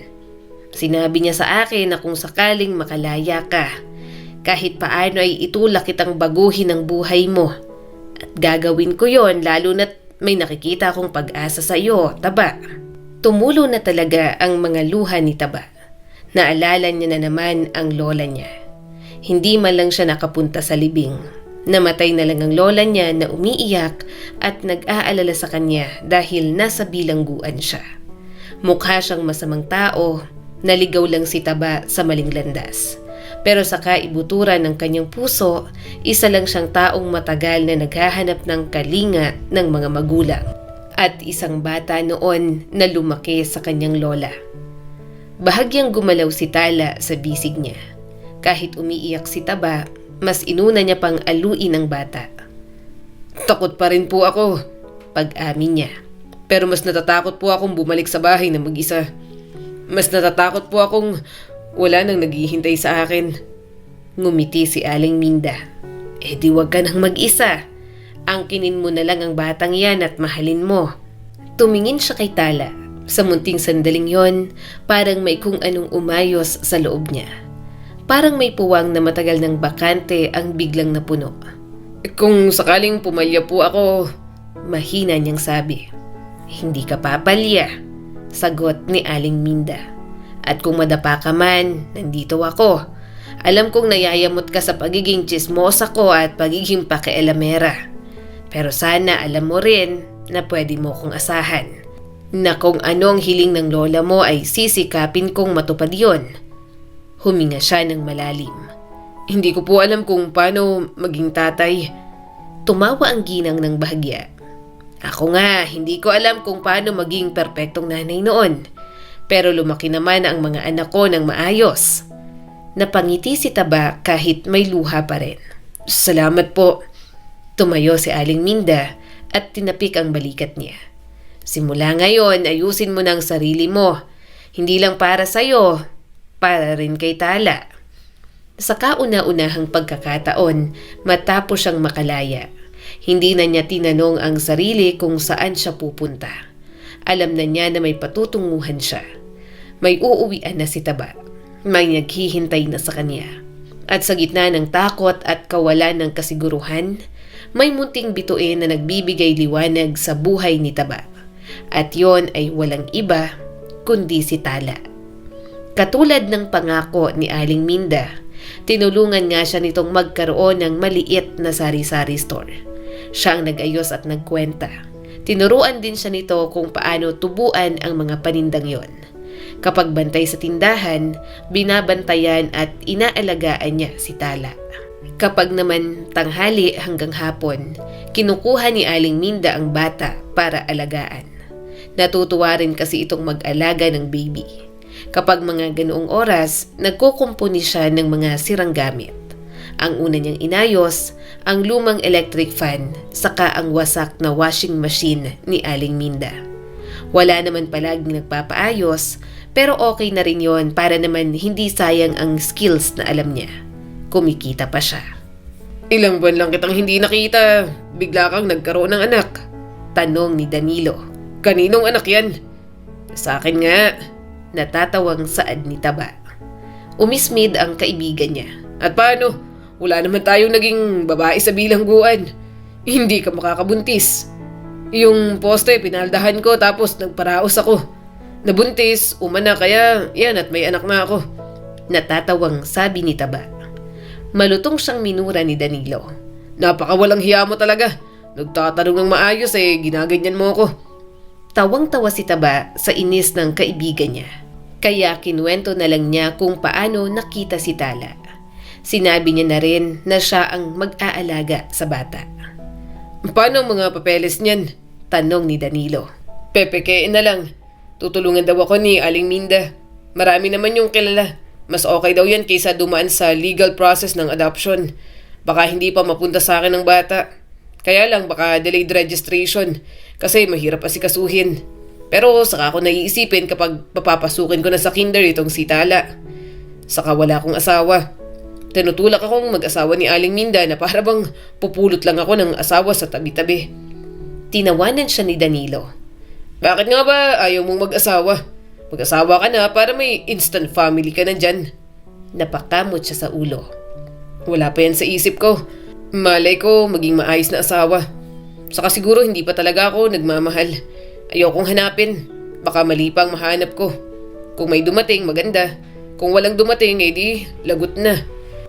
Sinabi niya sa akin na kung sakaling makalaya ka, kahit paano ay itulak kitang baguhin ang buhay mo. At gagawin ko yon lalo na't may nakikita akong pag-asa sa iyo, Taba. Tumulo na talaga ang mga luha ni Taba. Naalala niya na naman ang lola niya. Hindi man lang siya nakapunta sa libing. Namatay na lang ang lola niya na umiiyak at nag-aalala sa kanya dahil nasa bilangguan siya. Mukha siyang masamang tao, naligaw lang si Taba sa maling landas. Pero sa kaibuturan ng kanyang puso, isa lang siyang taong matagal na naghahanap ng kalinga ng mga magulang. at isang bata noon na lumaki sa kanyang lola. Bahagyang gumalaw si Tala sa bisig niya. Kahit umiiyak si Taba, mas inuna niya pang aluin ang bata. Takot pa rin po ako, pag-amin niya. pero mas natatakot po akong bumalik sa bahay na mag-isa. Mas natatakot po akong wala nang naghihintay sa akin. Ngumiti si Aling Minda. Di wag ka nang mag-isa. Angkinin mo na lang ang batang yan at mahalin mo. Tumingin siya kay Tala. Sa munting sandaling yon, parang may kung anong umayos sa loob niya. Parang may puwang na matagal ng bakante ang biglang napuno. Kung sakaling pumalya po ako, mahina niyang sabi. Hindi ka papalya, sagot ni Aling Minda. At kung madapa ka man, nandito ako. Alam kong nayayamot ka sa pagiging tsismosa ko at pagiging pakialamera. Pero sana alam mo rin na pwede mo kong asahan. Na kung anong hiling ng lola mo ay sisikapin kong matupad yon. Huminga siya ng malalim. Hindi ko po alam kung paano maging tatay. Tumawa ang ginang ng bahagya. Ako nga, hindi ko alam kung paano maging perpektong nanay noon. Pero lumaki naman ang mga anak ko ng maayos. Napangiti si Taba kahit may luha pa rin. Salamat po. Tumayo si Aling Minda at tinapik ang balikat niya. Simula ngayon, ayusin mo ng sarili mo. Hindi lang para sa'yo, para rin kay Tala. Sa kauna-unahang pagkakataon, matapos siyang makalaya. Hindi na niya tinanong ang sarili kung saan siya pupunta. Alam na niya na may patutunguhan siya. May uuwian na si Taba. May naghihintay na sa kanya. At sa gitna ng takot at kawalan ng kasiguruhan, may munting bituin na nagbibigay liwanag sa buhay ni Taba. At yon ay walang iba kundi si Tala. Katulad ng pangako ni Aling Minda, tinulungan nga siya nitong magkaroon ng maliit na sari-sari store. Siya ang nag-ayos at nagkwenta. Tinuruan din siya nito kung paano tubuan ang mga panindang yon. Kapag bantay sa tindahan, binabantayan at inaalagaan niya si Tala. Kapag naman tanghali hanggang hapon, kinukuha ni Aling Minda ang bata para alagaan. Natutuwa rin kasi itong mag-alaga ng baby. Kapag mga ganoong oras, nagkukumpuni siya ng mga sirang gamit. Ang una niyang inayos, ang lumang electric fan, saka ang wasak na washing machine ni Aling Minda. Wala naman palaging nagpapaayos, pero okay na rin yon para naman hindi sayang ang skills na alam niya. Kumikita pa siya. Ilang buwan lang kitang hindi nakita, bigla kang nagkaroon ng anak. Tanong ni Danilo. Kaninong anak yan? Sa akin nga. Natatawang saad ni Taba. Umismid ang kaibigan niya. At paano? Wala naman tayong naging babae sa bilangguan. Hindi ka makakabuntis. Yung poste, pinaldahan ko tapos nagparaos ako. Nabuntis, umana kaya yan at may anak na ako. Natatawang sabi ni Taba. Malutong siyang minura ni Danilo. Napakawalang hiya mo talaga. Nagtatanong ng maayos ginaganyan mo ako. Tawang-tawa si Taba sa inis ng kaibigan niya. Kaya kinuwento na lang niya kung paano nakita si Tala. Sinabi niya na rin na siya ang mag-aalaga sa bata. Paano ang mga papeles niyan? Tanong ni Danilo. Pepekein na lang. Tutulungan daw ako ni Aling Minda. Marami naman yung kilala. Mas okay daw yan kaysa dumaan sa legal process ng adoption. Baka hindi pa mapunta sa akin ng bata. Kaya lang baka delayed registration kasi mahirap asikasuhin. Pero saka ako naiisipin kapag papapasukin ko na sa kinder itong si Tala. Saka wala akong asawa. Tinutulak akong mag-asawa ni Aling Minda na para bang pupulot lang ako ng asawa sa tabi-tabi. Tinawanan siya ni Danilo. Bakit nga ba ayaw mong mag-asawa? Mag-asawa ka na para may instant family ka na dyan. Napakamot siya sa ulo. Wala pa yan sa isip ko. Malay ko maging maayos na asawa. Saka siguro hindi pa talaga ako nagmamahal. Ayokong hanapin. Baka mali pang mahanap ko. Kung may dumating, maganda. Kung walang dumating, di lagot na.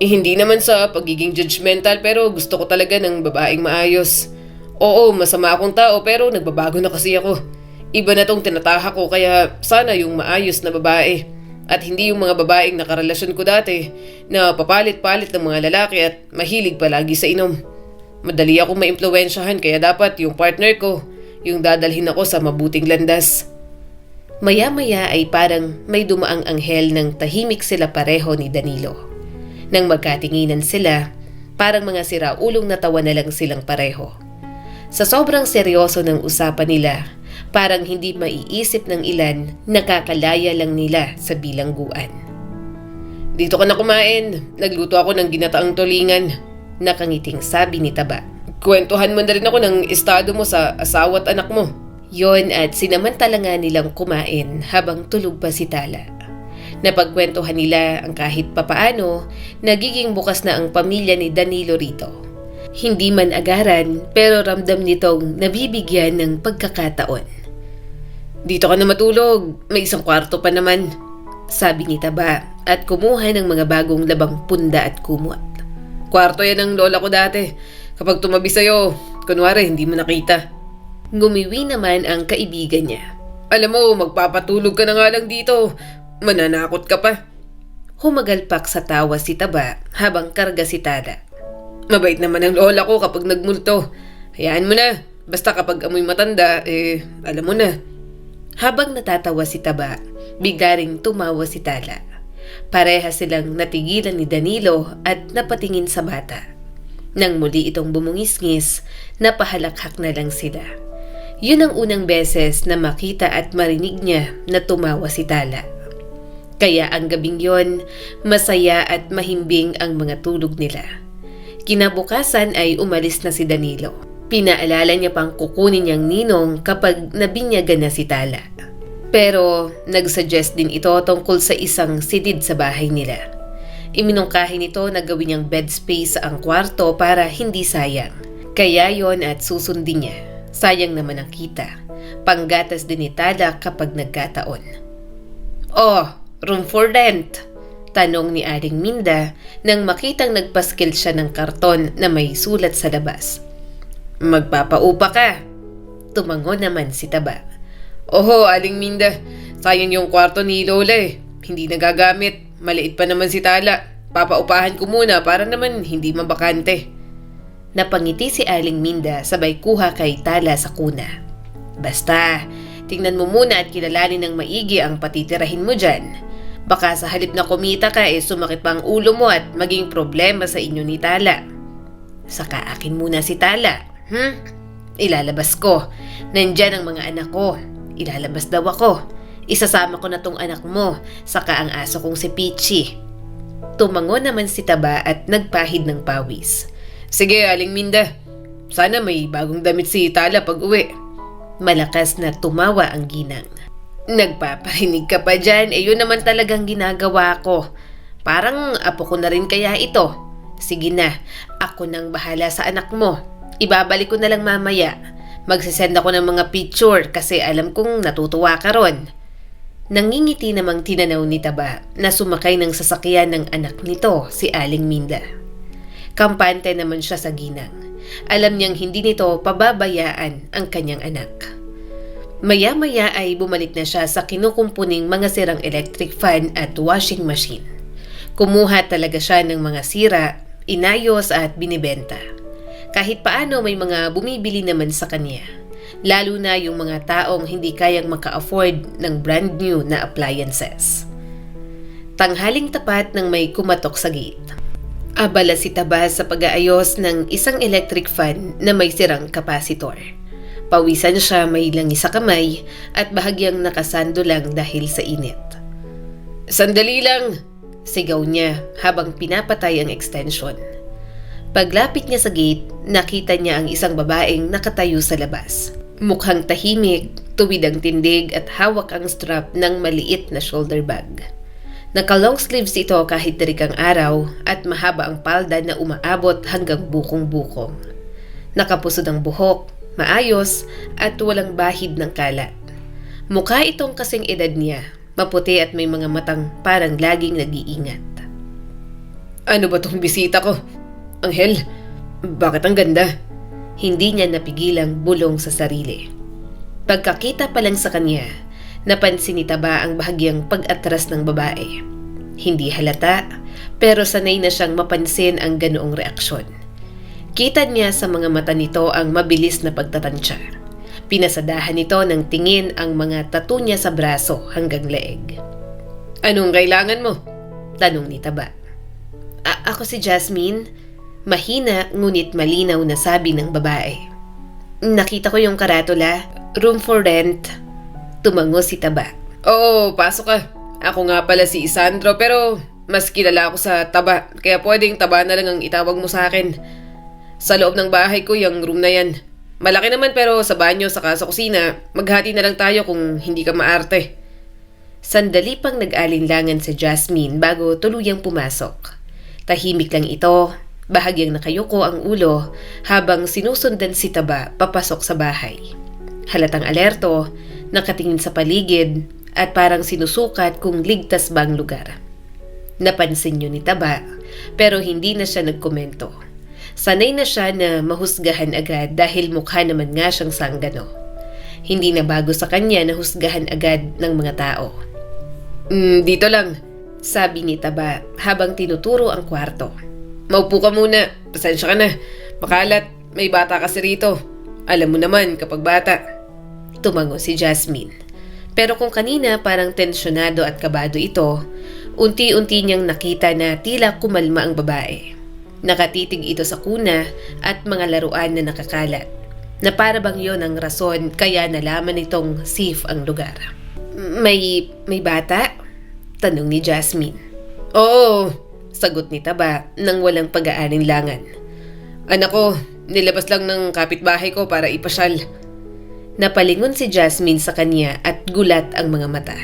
Hindi naman sa pagiging judgmental pero gusto ko talaga ng babaeng maayos. Oo, masama akong tao pero nagbabago na kasi ako. Iba na tong tinataha ko kaya sana yung maayos na babae. At hindi yung mga babaeng nakarelasyon ko dati na papalit-palit ng mga lalaki at mahilig palagi sa inom. Madali akong maimpluwensyahan kaya dapat yung partner ko, yung dadalhin ako sa mabuting landas. Maya-maya ay parang may dumaang anghel ng tahimik sila pareho ni Danilo. Nang magkatinginan sila, parang mga siraulong natawa na lang silang pareho. Sa sobrang seryoso ng usapan nila, parang hindi maiisip ng ilan, nakakalaya lang nila sa bilangguan. Dito ka na kumain. Nagluto ako ng ginataang tulingan. Nakangiting sabi ni Taba. Kwentuhan mo na rin ako ng estado mo sa asawa at anak mo. Yon at sinamantala nga nilang kumain habang tulog pa si Tala. Napagkwentuhan nila ang kahit papaano, nagiging bukas na ang pamilya ni Danilo rito. Hindi man agaran pero ramdam nitong nabibigyan ng pagkakataon. Dito ka na matulog. May isang kwarto pa naman. Sabi ni Taba at kumuha ng mga bagong labang punda at kumot. Kwarto yan ng lola ko dati. Kapag tumabi sa'yo, kunwari hindi mo nakita. Ngumiwi naman ang kaibigan niya. Alam mo, magpapatulog ka na nga lang dito. Mananakot ka pa. Humagalpak sa tawa si Taba habang karga si Tala. Mabait naman ang lola ko kapag nagmulto. Hayaan mo na. Basta kapag amoy matanda, alam mo na. Habang natatawa si Taba, bigla ring tumawa si Tala. Pareha silang natigilan ni Danilo at napatingin sa bata. Nang muli itong bumungisngis, napahalakhak na lang sila. Yun ang unang beses na makita at marinig niya na tumawa si Tala. Kaya ang gabing yon, masaya at mahimbing ang mga tulog nila. Kinabukasan ay umalis na si Danilo. Pinaalala niya pang kukunin niyang ninong kapag nabinyagan na si Tala. Pero nagsuggest din ito tungkol sa isang sidid sa bahay nila. Iminungkahi nito na gawin niyang bed space ang kwarto para hindi sayang. Kaya yon at susundin niya. Sayang naman ang kita. Panggatas din ni Tala kapag nagkataon. "Oh, room for rent?" tanong ni Aling Minda nang makitang nagpaskil siya ng karton na may sulat sa labas. "Magpapaupa ka?" Tumango naman si Taba. "Oho, Aling Minda. Sayang yung kwarto ni Lola eh. Hindi nagagamit. Maliit pa naman si Tala. Papaupahan ko muna para naman hindi mabakante." Napangiti si Aling Minda sabay kuha kay Tala sa kuna. "Basta, tingnan mo muna at kilalanin ng maigi ang patitirahin mo dyan. Baka sa halip na kumita ka sumakit pa ang ulo mo at maging problema sa inyo ni Tala." "Saka akin muna si Tala. Ilalabas ko. Nandyan ang mga anak ko. Ilalabas daw ako. Isasama ko na tong anak mo, saka ang aso kong si Peachy." Tumango naman si Taba at nagpahid ng pawis. "Sige, Aling Minda. Sana may bagong damit si Tala pag uwi." Malakas na tumawa ang ginang. "Nagpaparinig ka pa dyan, yun naman talagang ginagawa ko. Parang apo ko na rin kaya ito. Sige na, ako nang bahala sa anak mo. Ibabalik ko na lang mamaya. Magsisend ako ng mga picture kasi alam kong natutuwa ka ron." Nangingiti namang tinanaw ni Taba na sumakay ng sasakyan ng anak nito, si Aling Minda. Kampante naman siya sa ginang. Alam niyang hindi nito pababayaan ang kanyang anak. Maya-maya ay bumalik na siya sa kinukumpuning mga sirang electric fan at washing machine. Kumuha talaga siya ng mga sira, inayos at binibenta. Kahit paano may mga bumibili naman sa kanya. Lalo na yung mga taong hindi kayang maka-afford ng brand new na appliances. Tanghaling tapat nang may kumatok sa gate. Abala si Taba sa pag-aayos ng isang electric fan na may sirang kapasitor. Pawisan siya, may langi sa kamay at bahagyang nakasando lang dahil sa init. "Sandali lang!" sigaw niya habang pinapatay ang extension. Paglapit niya sa gate, nakita niya ang isang babaeng nakatayo sa labas. Mukhang tahimik, tuwid ang tindig at hawak ang strap ng maliit na shoulder bag. Naka-long sleeves ito kahit terik ang araw at mahaba ang palda na umaabot hanggang bukong-bukong. Nakapusod ang buhok, maayos at walang bahid ng kalat. Mukha itong kasing edad niya, maputi at may mga matang parang laging nag-iingat. "Ano ba tong bisita ko? Anghel, bakit ang ganda?" Hindi niya napigilang bulong sa sarili. Pagkakita pa lang sa kanya, napansin ni Taba ang bahagyang pag-atras ng babae. Hindi halata, pero sanay na siyang mapansin ang ganoong reaksyon. Kita niya sa mga mata nito ang mabilis na pagtatansya. Pinasadahan nito ng tingin ang mga tattoo niya sa braso hanggang leeg. Anong kailangan mo? Tanong ni Taba. Ako si Jasmine. Mahina ngunit malinaw na sabi ng babae. Nakita ko yung karatula. Room for rent. Tumango si Taba. Oo, pasok ka. Ako nga pala si Isandro pero mas kilala ako sa Taba. Kaya pwedeng Taba na lang ang itawag mo sa akin. Sa loob ng bahay ko yung room na yan. Malaki naman pero sa banyo saka sa kusina, maghati na lang tayo kung hindi ka maarte. Sandali pang nag-alinlangan si Jasmine bago tuluyang pumasok. Tahimik lang ito, bahagyang nakayuko ang ulo habang sinusundan si Taba papasok sa bahay. Halatang alerto, nakatingin sa paligid at parang sinusukat kung ligtas ba ang lugar. Napansin niyo ni Taba pero hindi na siya nagkomento. Sanay na siya na mahusgahan agad dahil mukha naman nga siyang sanggano. Hindi na bago sa kanya na husgahan agad ng mga tao. Dito lang, sabi ni Taba habang tinuturo ang kwarto. Maupo ka muna, pasensya ka na. Makalat, may bata kasi rito. Alam mo naman kapag bata. Tumango si Jasmine. Pero kung kanina parang tensyonado at kabado ito, unti-unti niyang nakita na tila kumalma ang babae. Nakatitig ito sa kuna at mga laruan na nakakalat, na para bang yon ang rason kaya nalaman nitong safe ang lugar. May bata? Tanong ni Jasmine. Oo, Sagot ni Taba nang walang pag-aalinlangan. Anak ko, nilabas lang ng kapitbahay ko para ipasyal. Napalingon si Jasmine sa kanya at gulat ang mga mata.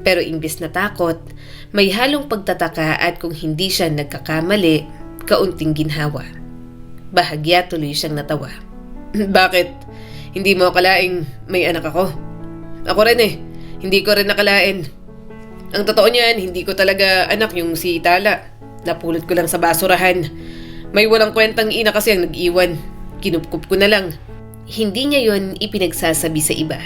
Pero imbis na takot, may halong pagtataka at kung hindi siya nagkakamali, kaunting ginhawa. Bahagya tuloy siyang natawa. Bakit? Hindi mo akalaing may anak ako? Ako rin hindi ko rin nakalain. Ang totoo niyan, hindi ko talaga anak yung si Tala. Napulot ko lang sa basurahan. May walang kwentang ina kasi ang nag-iwan. Kinupkup ko na lang. Hindi niya yon ipinagsasabi sa iba.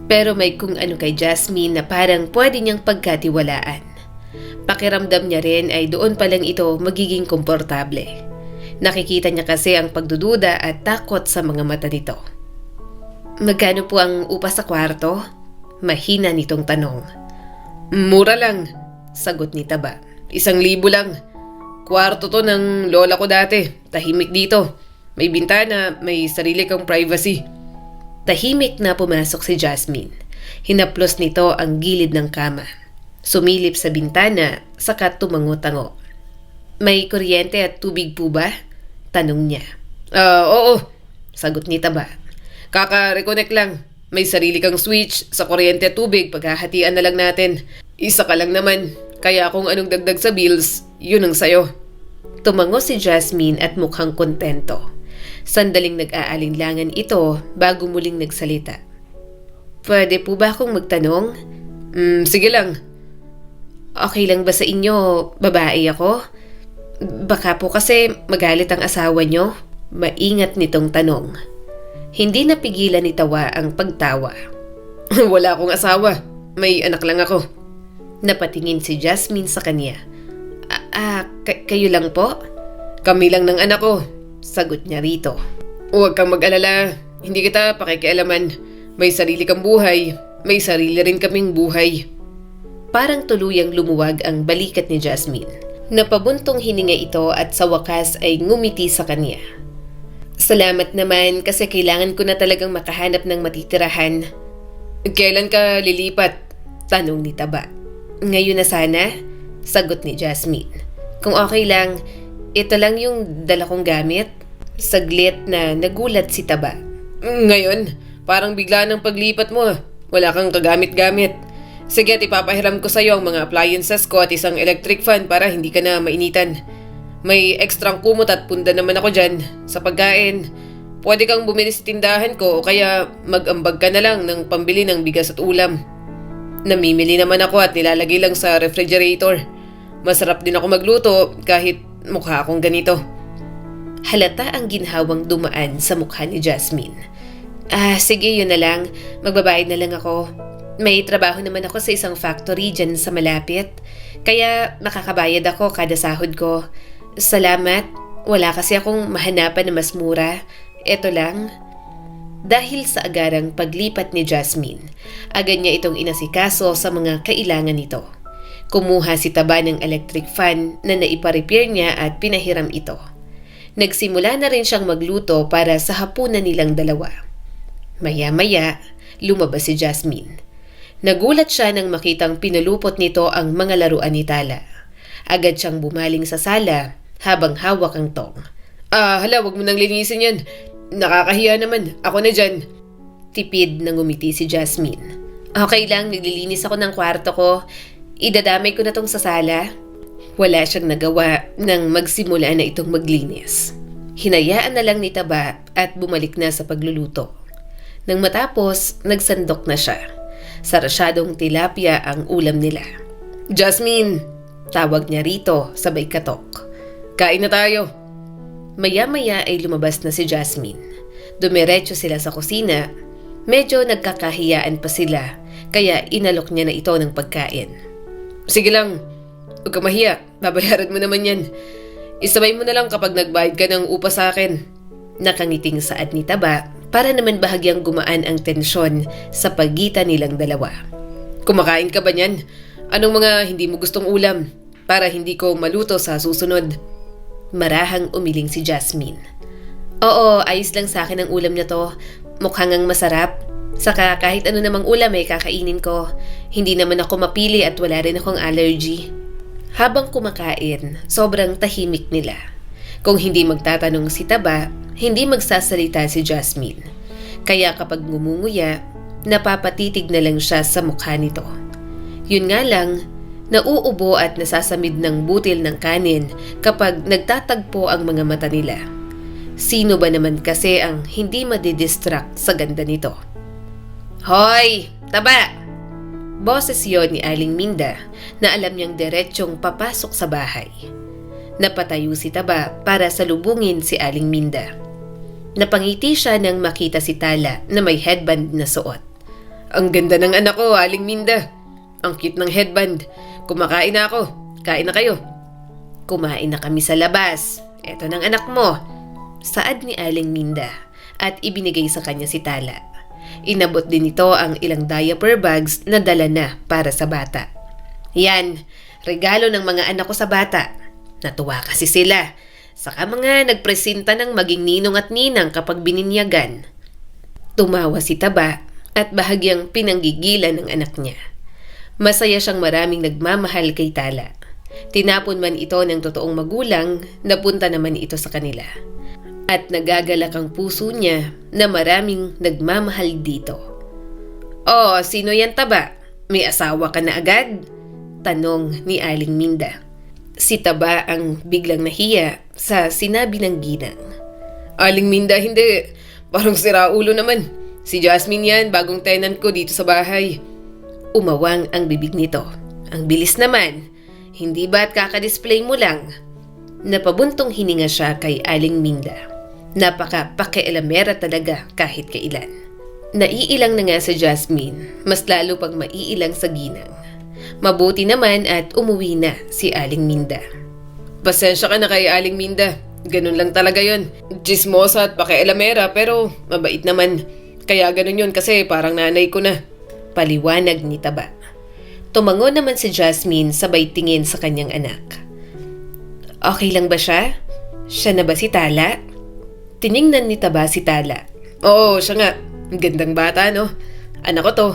Pero may kung ano kay Jasmine na parang pwede niyang pagkatiwalaan. Pakiramdam niya rin ay doon pa lang ito magiging komportable. Nakikita niya kasi ang pagdududa at takot sa mga mata nito. Magkano po ang upa sa kwarto? Mahina nitong tanong. Mura lang, sagot ni Taba. 1,000 lang. Kwarto to ng lola ko dati. Tahimik dito. May bintana, may sarili kang privacy. Tahimik na pumasok si Jasmine. Hinaplos nito ang gilid ng kama. Sumilip sa bintana, saka tumango-tango. May kuryente at tubig po ba? Tanong niya. Oo, sagot ni Taba. Kaka-reconnect lang. May sarili kang switch sa kuryente at tubig, paghahatian na lang natin. Isa ka lang naman, kaya kung anong dagdag sa bills, yun ang sayo. Tumango si Jasmine at mukhang kontento. Sandaling nag-aalinlangan ito bago muling nagsalita. Pwede po ba akong magtanong? Sige lang. Okay lang ba sa inyo, babae ako? Baka po kasi magalit ang asawa nyo? Maingat nitong tanong. Hindi napigilan ni Tawa ang pagtawa. Wala akong asawa. May anak lang ako. Napatingin si Jasmine sa kanya. Kayo lang po? Kami lang ng anak ko. Sagot niya rito. Huwag kang mag-alala. Hindi kita pakikialaman. May sarili kang buhay. May sarili rin kaming buhay. Parang tuluyang lumuwag ang balikat ni Jasmine. Napabuntong hininga ito at sa wakas ay ngumiti sa kanya. Salamat naman kasi kailangan ko na talagang makahanap ng matitirahan. Kailan ka lilipat? Tanong ni Taba. Ngayon na sana? Sagot ni Jasmine. Kung okay lang, ito lang yung dala kong gamit. Saglit na nagulat si Taba. Ngayon, parang bigla ng paglipat mo. Wala kang kagamit-gamit. Sige at ipapahiram ko sa'yo ang mga appliances ko at isang electric fan para hindi ka na mainitan. May ekstrang kumot at punda naman ako dyan. Sa pagkain, pwede kang bumili sa tindahan ko o kaya mag-ambag ka na lang ng pambili ng bigas at ulam. Namimili naman ako at nilalagay lang sa refrigerator. Masarap din ako magluto kahit mukha akong ganito. Halata ang ginhawang dumaan sa mukha ni Jasmine. Sige yun na lang. Magbabayad na lang ako. May trabaho naman ako sa isang factory dyan sa malapit. Kaya makakabayad ako kada sahod ko. Salamat. Wala kasi akong mahanapan na mas mura. Eto lang. Dahil sa agarang paglipat ni Jasmine, agad niya itong inasikaso sa mga kailangan nito. Kumuha si Taba ng electric fan na naipa-repair niya at pinahiram ito. Nagsimula na rin siyang magluto para sa hapunan nilang dalawa. Maya-maya, lumabas si Jasmine. Nagulat siya nang makitang pinulupot nito ang mga laruan ni Tala. Agad siyang bumaling sa sala habang hawak ang tong. Hala, wag mo nang linisin yan. Nakakahiya naman. Ako na dyan. Tipid na ngumiti si Jasmine. Okay lang, naglilinis ako ng kwarto ko. Idadamay ko na tong sa sala. Wala siyang nagawa nang magsimula na itong maglinis. Hinayaan na lang ni Taba at bumalik na sa pagluluto. Nang matapos, nagsandok na siya. Sarasyadong tilapia ang ulam nila. Jasmine! Tawag niya rito sabay katok. Kain na tayo. Maya-maya ay lumabas na si Jasmine. Dumiretso sila sa kusina. Medyo nagkakahiyaan pa sila, kaya inalok niya na ito ng pagkain. Sige lang, huwag ka mahiya. Babayaran mo naman yan. Isabay mo na lang kapag nagbayad ka ng upa sa akin. Nakangiting saad ni Taba para naman bahagyang gumaan ang tensyon sa pagitan nilang dalawa. Kumakain ka ba niyan? Anong mga hindi mo gustong ulam? Para hindi ko maluto sa susunod. Marahang umiling si Jasmine. Oo, ayos lang sa akin ang ulam na to. Mukhang ang masarap. Saka kahit ano namang ulam ay kakainin ko. Hindi naman ako mapili at wala rin akong allergy. Habang kumakain, sobrang tahimik nila. Kung hindi magtatanong si Taba, hindi magsasalita si Jasmine. Kaya kapag ngumunguya, napapatitig na lang siya sa mukha nito. Yun nga lang, nauubo at nasasamid ng butil ng kanin kapag nagtatagpo ang mga mata nila. Sino ba naman kasi ang hindi madidistract sa ganda nito? Hoy! Taba! Boses yon ni Aling Minda na alam niyang diretsyong papasok sa bahay. Napatayo si Taba para salubungin si Aling Minda. Napangiti siya nang makita si Tala na may headband na suot. Ang ganda ng anak ko, Aling Minda. Ang cute ng headband. Kumakain na ako. Kain na kayo. Kumain na kami sa labas. Eto ng anak mo. Saad ni Aling Minda at ibinigay sa kanya si Tala. Inabot din ito ang ilang diaper bags na dala na para sa bata. Yan, regalo ng mga anak ko sa bata. Natuwa kasi sila. Saka mga nagpresenta ng maging ninong at ninang kapag bininyagan. Tumawa si Taba at bahagyang pinanggigilan ng anak niya. Masaya siyang maraming nagmamahal kay Tala. Tinapon man ito ng totoong magulang, napunta naman ito sa kanila. At nagagalak ang puso niya na maraming nagmamahal dito. Oh, sino yan Taba? May asawa ka na agad? Tanong ni Aling Minda. Si Taba ang biglang nahiya sa sinabi ng ginang. Aling Minda, hindi. Parang siraulo naman. Si Jasmine yan, bagong tenant ko dito sa bahay. Umawang ang bibig nito. Ang bilis naman. Hindi ba't kakadisplay mo lang? Napabuntong hininga siya kay Aling Minda. Napaka-pakialamera talaga kahit kailan. Naiilang na nga sa Jasmine, mas lalo pang maiilang sa ginang. Mabuti naman at umuwi na si Aling Minda. Pasensya ka na kay Aling Minda. Ganun lang talaga yon. Chismosa at pakialamera pero mabait naman. Kaya ganun yun kasi parang nanay ko na. Paliwanag ni Taba. Tumango naman si Jasmine sabay tingin sa kanyang anak. Okay lang ba siya? Siya na ba si Tala? Tiningnan ni Taba si Tala. Oo, siya nga. Ang gandang bata, no? Anak ko to.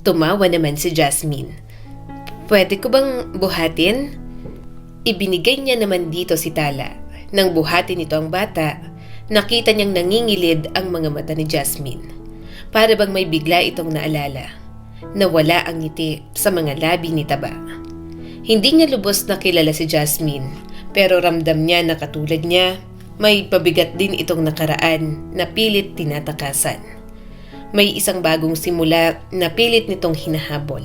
Tumawa naman si Jasmine. Pwede ko bang buhatin? Ibinigay niya naman dito si Tala. Nang buhatin nito ang bata, nakita niyang nangingilid ang mga mata ni Jasmine. Para bang may bigla itong naalala. Nawala ang ngiti sa mga labi ni Taba. Hindi niya lubos na kilala si Jasmine, pero ramdam niya na katulad niya, may pabigat din itong nakaraan na pilit tinatakasan. May isang bagong simula na pilit nitong hinahabol.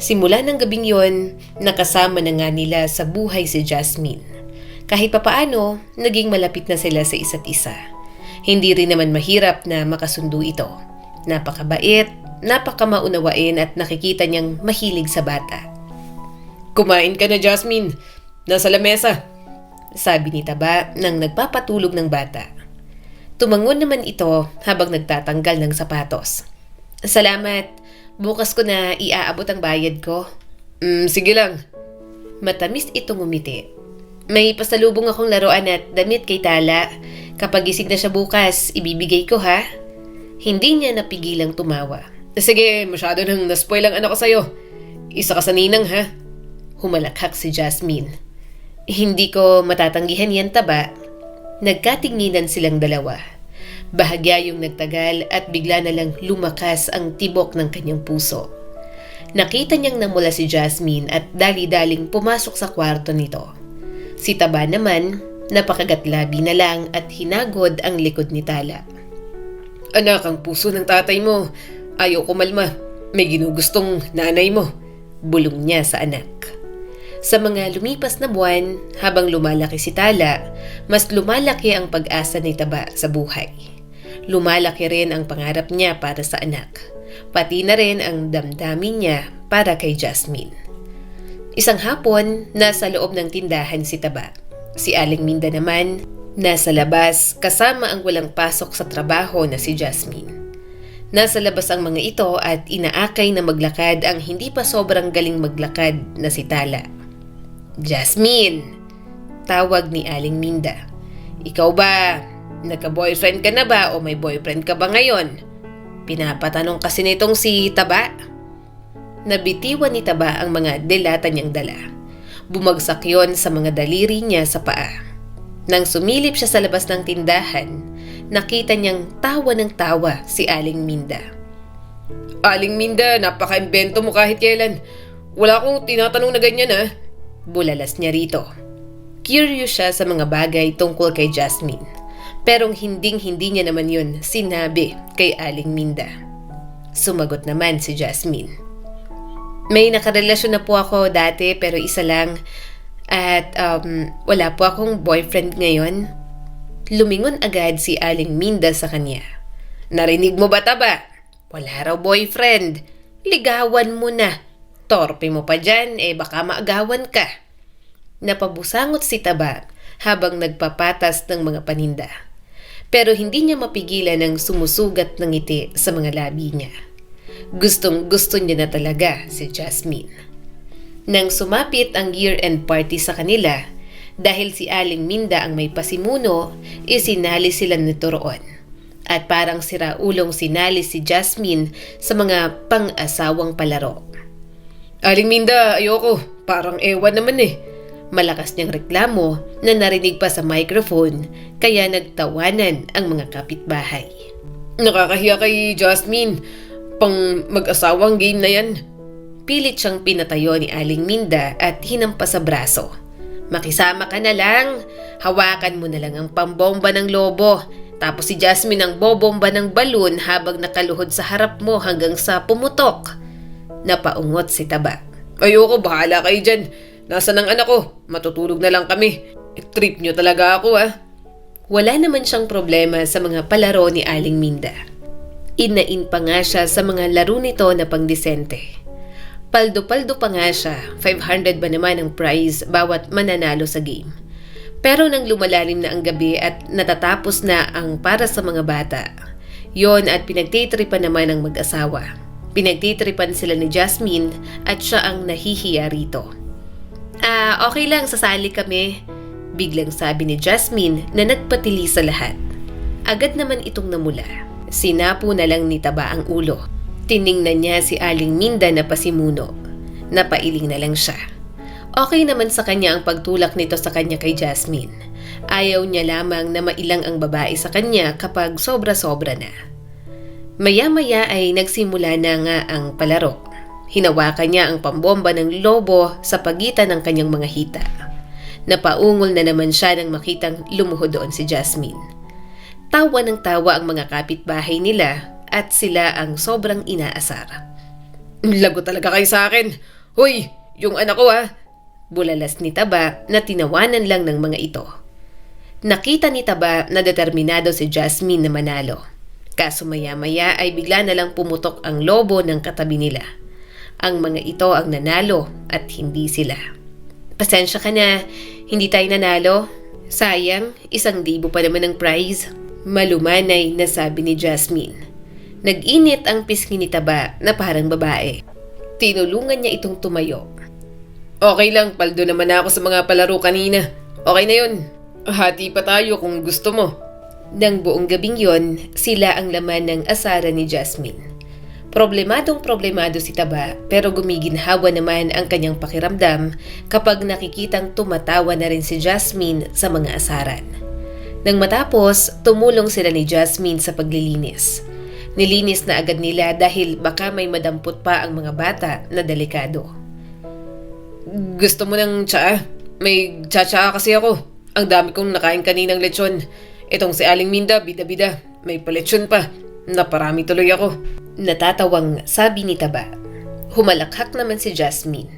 Simula ng gabing yon, nakasama na nga nila sa buhay si Jasmine. Kahit papaano, naging malapit na sila sa isa't isa. Hindi rin naman mahirap na makasundo ito. Napakabait, napakamaunawain at nakikita niyang mahilig sa bata. Kumain ka na, Jasmine. Nasa lamesa. Sabi ni Taba nang nagpapatulog ng bata. Tumangon naman ito habang nagtatanggal ng sapatos. Salamat. Bukas ko na iaabot ang bayad ko. Sige lang. Matamis itong umiti. May pasalubong akong laruan at damit kay Tala. Kapag gising na siya bukas, ibibigay ko ha. Hindi niya napigilang tumawa. Sige, masyado nang naspoil ang anak ko sa'yo. Isa ka sa ninang ha. Humalakhak si Jasmine. Hindi ko matatanggihan yan, Taba. Nagkatinginan silang dalawa. Bahagya yung nagtagal at bigla na lang lumakas ang tibok ng kanyang puso. Nakita niyang namula si Jasmine at dali-daling pumasok sa kwarto nito. Si Taba naman, napakagatlabi na lang at hinagod ang likod ni Tala. Anak, ang puso ng tatay mo. Ayaw kumalma. May ginugustong nanay mo. Bulong niya sa anak. Sa mga lumipas na buwan, habang lumalaki si Tala, mas lumalaki ang pag-asa ni Taba sa buhay. Lumalaki rin ang pangarap niya para sa anak. Pati na rin ang damdamin niya para kay Jasmine. Isang hapon, nasa loob ng tindahan si Taba. Si Aling Minda naman, nasa labas kasama ang walang pasok sa trabaho na si Jasmine. Nasa labas ang mga ito at inaakay na maglakad ang hindi pa sobrang galing maglakad na si Tala. Jasmine! Tawag ni Aling Minda. Ikaw ba? Nagka-boyfriend ka na ba o may boyfriend ka ba ngayon? Pinapatanong kasi nitong si Taba. Nabitiwan ni Taba ang mga delata niyang dala. Bumagsak yon sa mga daliri niya sa paa. Nang sumilip siya sa labas ng tindahan, nakita niyang tawa ng tawa si Aling Minda. Aling Minda, napaka-imbento mo kahit kailan. Wala akong tinatanong na ganyan ha. Bulalas niya rito. Curious siya sa mga bagay tungkol kay Jasmine. Pero hinding-hindi niya naman yun sinabi kay Aling Minda. Sumagot naman si Jasmine. May nakarelasyon na po ako dati pero isa lang. At wala po akong boyfriend ngayon. Lumingon agad si Aling Minda sa kanya. Narinig mo ba, Taba? Wala raw boyfriend. Ligawan mo na. Torpe mo pa dyan, baka maagawan ka. Napabusangot si Taba habang nagpapatas ng mga paninda. Pero hindi niya mapigilan ang sumusugat ng ngiti sa mga labi niya. Gustong-gusto niya na talaga si Jasmine. Nang sumapit ang year-end party sa kanila, dahil si Aling Minda ang may pasimuno, isinali sila nito roon. At parang siraulong sinali si Jasmine sa mga pang-asawang palaro. Aling Minda, ayoko. Parang ewan naman Malakas niyang reklamo na narinig pa sa microphone kaya nagtawanan ang mga kapitbahay. Nakakahiya kay Jasmine. Pang mag-asawang game na yan. Pilit siyang pinatayo ni Aling Minda at hinampas sa braso. Makisama ka na lang. Hawakan mo na lang ang pambomba ng lobo. Tapos si Jasmine ang bobomba ng balon habang nakaluhod sa harap mo hanggang sa pumutok. Napaungot si Taba. Ayoko, bahala kayo dyan. Nasaan ang anak ko? Matutulog na lang kami. Trip nyo talaga ako Wala naman siyang problema sa mga palaro ni Aling Minda. Inain pa nga siya sa mga laro nito na pangdisente. Paldo-paldo pa nga siya, 500 ba naman ang prize bawat mananalo sa game. Pero nang lumalalim na ang gabi at natatapos na ang para sa mga bata, yon at pinagtitripan naman ang mag-asawa. Pinagtitripan sila ni Jasmine at siya ang nahihiya rito. Okay lang, sasali kami. Biglang sabi ni Jasmine na nagpatili sa lahat. Agad naman itong namula. Sinapo na lang ni Taba ang ulo. Tiningnan niya si Aling Minda na pasimuno. Napailing na lang siya. Okay naman sa kanya ang pagtulak nito sa kanya kay Jasmine. Ayaw niya lamang na mailang ang babae sa kanya kapag sobra-sobra na. Maya-maya ay nagsimula na nga ang palaro. Hinawakan niya ang pambomba ng lobo sa pagitan ng kanyang mga hita. Napaungol na naman siya nang makitang lumuhod doon si Jasmine. Tawa ng tawa ang mga kapitbahay nila at sila ang sobrang inaasar. Lago talaga kayo sa akin. Hoy, yung anak ko Bulalas ni Taba na tinawanan lang ng mga ito. Nakita ni Taba na determinado si Jasmine na manalo. Kaso maya-maya ay bigla na lang pumutok ang lobo ng katabi nila. Ang mga ito ang nanalo at hindi sila. Pasensya ka na, hindi tayo nanalo. Sayang, 1,000 pa naman ang prize. Malumanay na sabi ni Jasmine. Nag-init ang pisngi ni Taba na parang babae. Tinulungan niya itong tumayo. Okay lang, paldo naman ako sa mga palaro kanina. Okay na yun. Hati pa tayo kung gusto mo. Nang buong gabing yon, sila ang laman ng asara ni Jasmine. Problemado si Taba pero gumiginhawa naman ang kanyang pakiramdam kapag nakikitang tumatawa na rin si Jasmine sa mga asaran. Nang matapos, tumulong sila ni Jasmine sa paglilinis. Nilinis na agad nila dahil baka may madampot pa ang mga bata na delikado. Gusto mo ng tsaa? May tsaa kasi ako. Ang dami kong nakain kaninang lechon. Itong si Aling Minda, bida-bida. May paletsyon pa. Naparami tuloy ako. Natatawang sabi ni Taba. Humalakhak naman si Jasmine.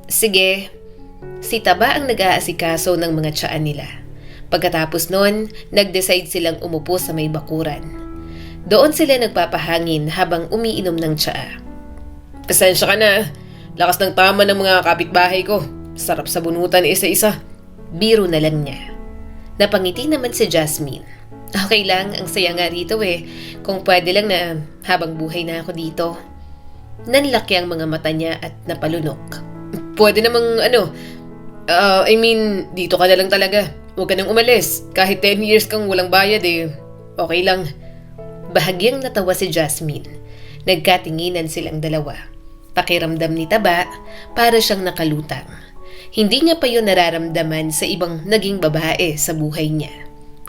Sige, si Taba ang nag-aasikaso ng mga tiyaan nila. Pagkatapos nun, nag-decide silang umupo sa may bakuran. Doon sila nagpapahangin habang umiinom ng tsaa. Pasensya ka na. Lakas ng tama ng mga kapitbahay ko. Sarap sa bunutan isa-isa. Biro na lang niya. Napangiti naman si Jasmine. Okay lang, ang saya nga rito Kung pwede lang na habang buhay na ako dito. Nanlaki ang mga mata niya at napalunok. Pwede namang dito ka na lang talaga. Huwag ka nang umalis. Kahit 10 years kang walang bayad okay lang. Bahagyang natawa si Jasmine. Nagkatinginan silang dalawa. Pakiramdam ni Taba para siyang nakalutang. Hindi niya pa yun nararamdaman sa ibang naging babae sa buhay niya.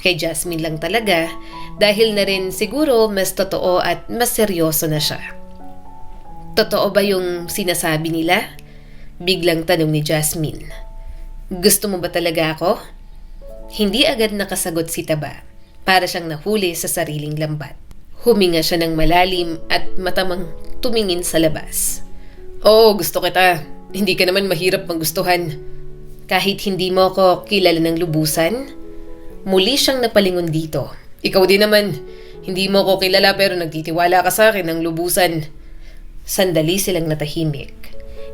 Kay Jasmine lang talaga dahil na rin siguro mas totoo at mas seryoso na siya. Totoo ba yung sinasabi nila? Biglang tanong ni Jasmine. Gusto mo ba talaga ako? Hindi agad nakasagot si Taba. Para siyang nahuli sa sariling lambat. Huminga siya ng malalim at matamang tumingin sa labas. Oo, gusto kita. Hindi ka naman mahirap magustuhan. Kahit hindi mo ako kilala ng lubusan? Muli siyang napalingon dito. Ikaw din naman. Hindi mo ko kilala pero nagtitiwala ka sa akin ng lubusan. Sandali silang natahimik.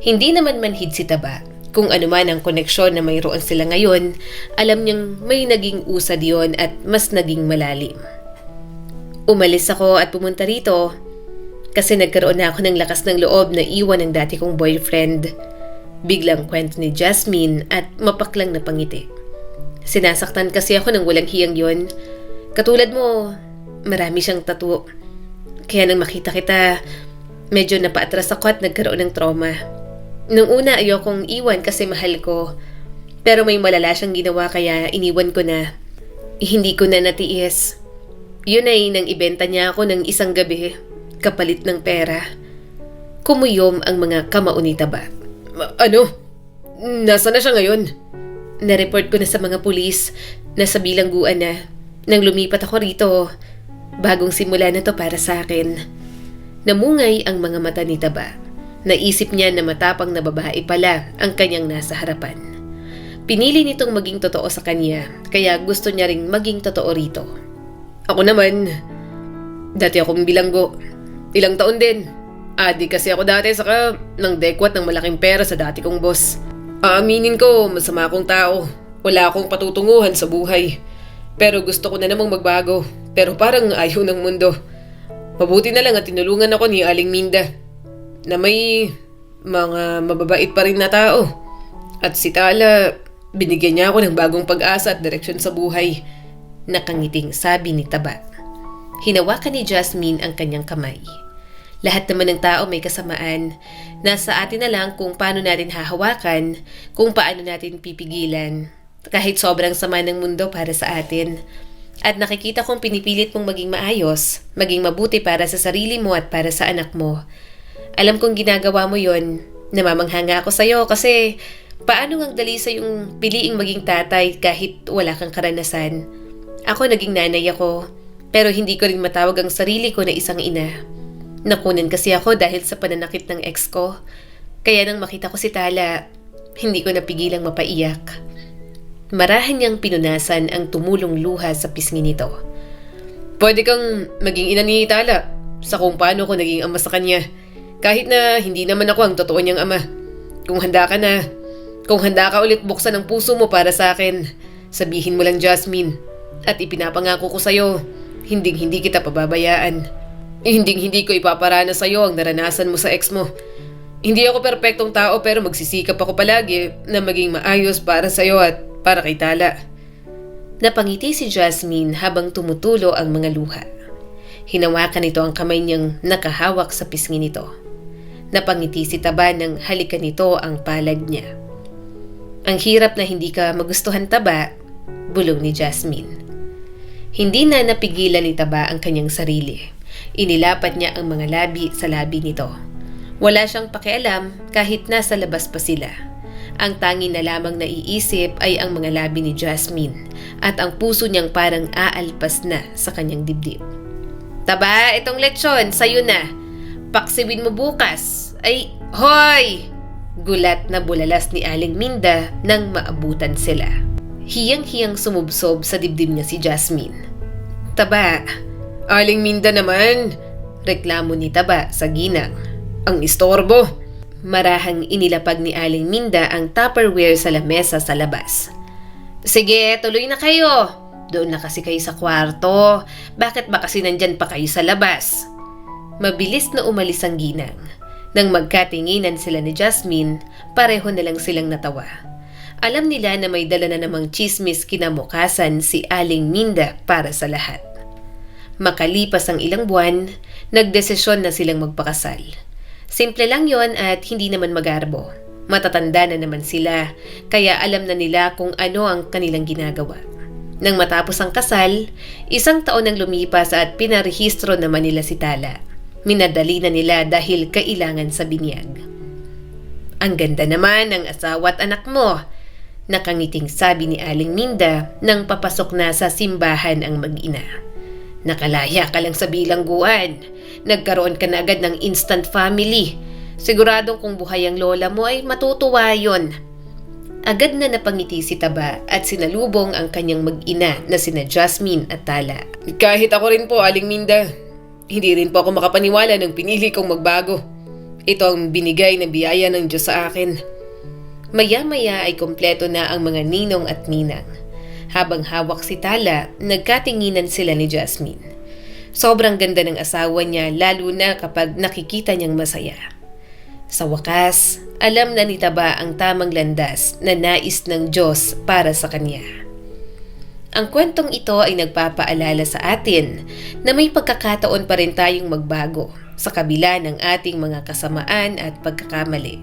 Hindi naman manhid si Taba. Kung ano man ang koneksyon na mayroon sila ngayon, alam niyang may naging usad yon at mas naging malalim. Umalis ako at pumunta rito kasi nagkaroon na ako ng lakas ng loob na iwan ng dati kong boyfriend. Biglang kwento ni Jasmine at mapaklang na pangiti. Sinasaktan kasi ako ng walang hiyang yon. Katulad mo, marami siyang tattoo. Kaya nang makita kita, medyo napaatras ako at nagkaroon ng trauma. Nung una ayokong iwan kasi mahal ko. Pero may malala siyang ginawa kaya iniwan ko na. Hindi ko na natiis. Yun ay nang ibenta niya ako ng isang gabi, kapalit ng pera. Kumuyom ang mga kamao ni Taba. Nasaan na siya ngayon? Na-report ko na sa mga pulis. Nasa bilangguan na. Nang lumipat ako rito, bagong simula na to para sa akin. Namungay ang mga mata ni Taba. Naisip niya na matapang na babae pala ang kanyang nasa harapan. Pinili nitong maging totoo sa kanya, kaya gusto niya ring maging totoo rito. Ako naman, dati akong bilanggo. Ilang taon din. Adi kasi ako dati saka nang dekwat ng malaking pera sa dati kong boss. Aaminin ko, masama akong tao. Wala akong patutunguhan sa buhay. Pero gusto ko na namang magbago. Pero parang ayaw ng mundo. Mabuti na lang at tinulungan ako ni Aling Minda. Na may mga mababait pa rin na tao. At si Tala, binigyan niya ako ng bagong pag-asa at direksyon sa buhay. Nakangiting sabi ni Taba. Hinawakan ni Jasmine ang kanyang kamay. Lahat naman ng tao may kasamaan. Nasa atin na lang kung paano natin hahawakan, kung paano natin pipigilan. Kahit sobrang sama ng mundo para sa atin. At nakikita kong pinipilit mong maging maayos, maging mabuti para sa sarili mo at para sa anak mo. Alam kong ginagawa mo yon. Namamanghanga ako sa'yo kasi paano ngang dali sa yung piliing maging tatay kahit wala kang karanasan. Ako naging nanay ako, pero hindi ko rin matawag ang sarili ko na isang ina. Nakunan kasi ako dahil sa pananakit ng ex ko. Kaya nang makita ko si Tala, hindi ko napigilang mapaiyak. Marahan niyang pinunasan ang tumulong luha sa pisngi nito. Pwede kang maging ina ni Tala sa kung paano ko naging ama sa kanya. Kahit na hindi naman ako ang totoo niyang ama. Kung handa ka na, kung handa ka ulit buksan ang puso mo para sa akin, sabihin mo lang Jasmine. At ipinapangako ko sa'yo Hinding-hindi kita pababayaan. Hinding-hindi ko ipaparana sa'yo ang naranasan mo sa ex mo. Hindi ako perpektong tao pero magsisikap ako palagi na maging maayos para sa'yo at para kay Tala. Napangiti si Jasmine habang tumutulo ang mga luha. Hinawakan nito ang kamay niyang nakahawak sa pisngi nito. Napangiti si Taba nang halikan nito ang palad niya. Ang hirap na hindi ka magustuhan, Taba, bulong ni Jasmine. Hindi na napigilan ni Taba ang kanyang sarili. Inilapat niya ang mga labi sa labi nito. Wala siyang pakialam kahit nasa labas pa sila. Ang tangi na lamang naiisip ay ang mga labi ni Jasmine at ang puso niyang parang aalpas na sa kanyang dibdib. Taba, itong lechon, sayo na. Paksiwin mo bukas. Ay, hoy! Gulat na bulalas ni Aling Minda nang maabutan sila. Hiyang-hiyang sumubsob sa dibdib niya si Jasmine. Taba, Aling Minda naman, reklamo ni Taba sa ginang. ang istorbo. Marahang inilapag ni Aling Minda ang Tupperware sa lamesa sa labas. Sige, tuloy na kayo. Doon na kasi kayo sa kwarto. Bakit ba kasi nandyan pa kayo sa labas? Mabilis na umalis ang ginang. Nang magkatinginan sila ni Jasmine, pareho na lang silang natawa. Alam nila na may dala na namang chismis kinabukasan si Aling Minda para sa lahat. Makalipas ang ilang buwan, nagdesisyon na silang magpakasal. Simple lang yon at hindi naman magarbo. Matatanda na naman sila, kaya alam na nila kung ano ang kanilang ginagawa. Nang matapos ang kasal, 1 taon ang lumipas at pinarehistro naman nila si Tala. Minadali na nila dahil kailangan sa binyag. Ang ganda naman ng asawa at anak mo, nakangiting sabi ni Aling Minda nang papasok na sa simbahan ang mag-ina. Nakalaya ka lang sa bilangguan. Nagkaroon ka na agad ng instant family. Siguradong kung buhay ang lola mo ay matutuwa yon. Agad na napangiti si Taba at sinalubong ang kanyang mag-ina na sina Jasmine at Tala. Kahit ako rin po, Aling Minda. Hindi rin po ako makapaniwala nang pinili kong magbago. Ito ang binigay na biyaya ng Diyos sa akin. Maya-maya ay kompleto na ang mga ninong at ninang. Habang hawak si Tala, nagkatinginan sila ni Jasmine. Sobrang ganda ng asawa niya lalo na kapag nakikita niyang masaya. Sa wakas, alam na ni Taba ang tamang landas na nais ng Diyos para sa kanya. Ang kwentong ito ay nagpapaalala sa atin na may pagkakataon pa rin tayong magbago sa kabila ng ating mga kasamaan at pagkakamali.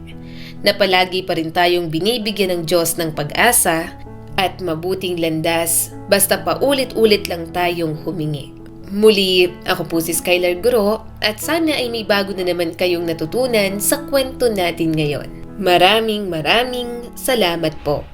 Na palagi pa rin tayong binibigyan ng Diyos ng pag-asa at mabuting landas basta paulit-ulit lang tayong humingi. Muli, ako po si Skylar Guro at sana ay may bago na naman kayong natutunan sa kwento natin ngayon. Maraming salamat po.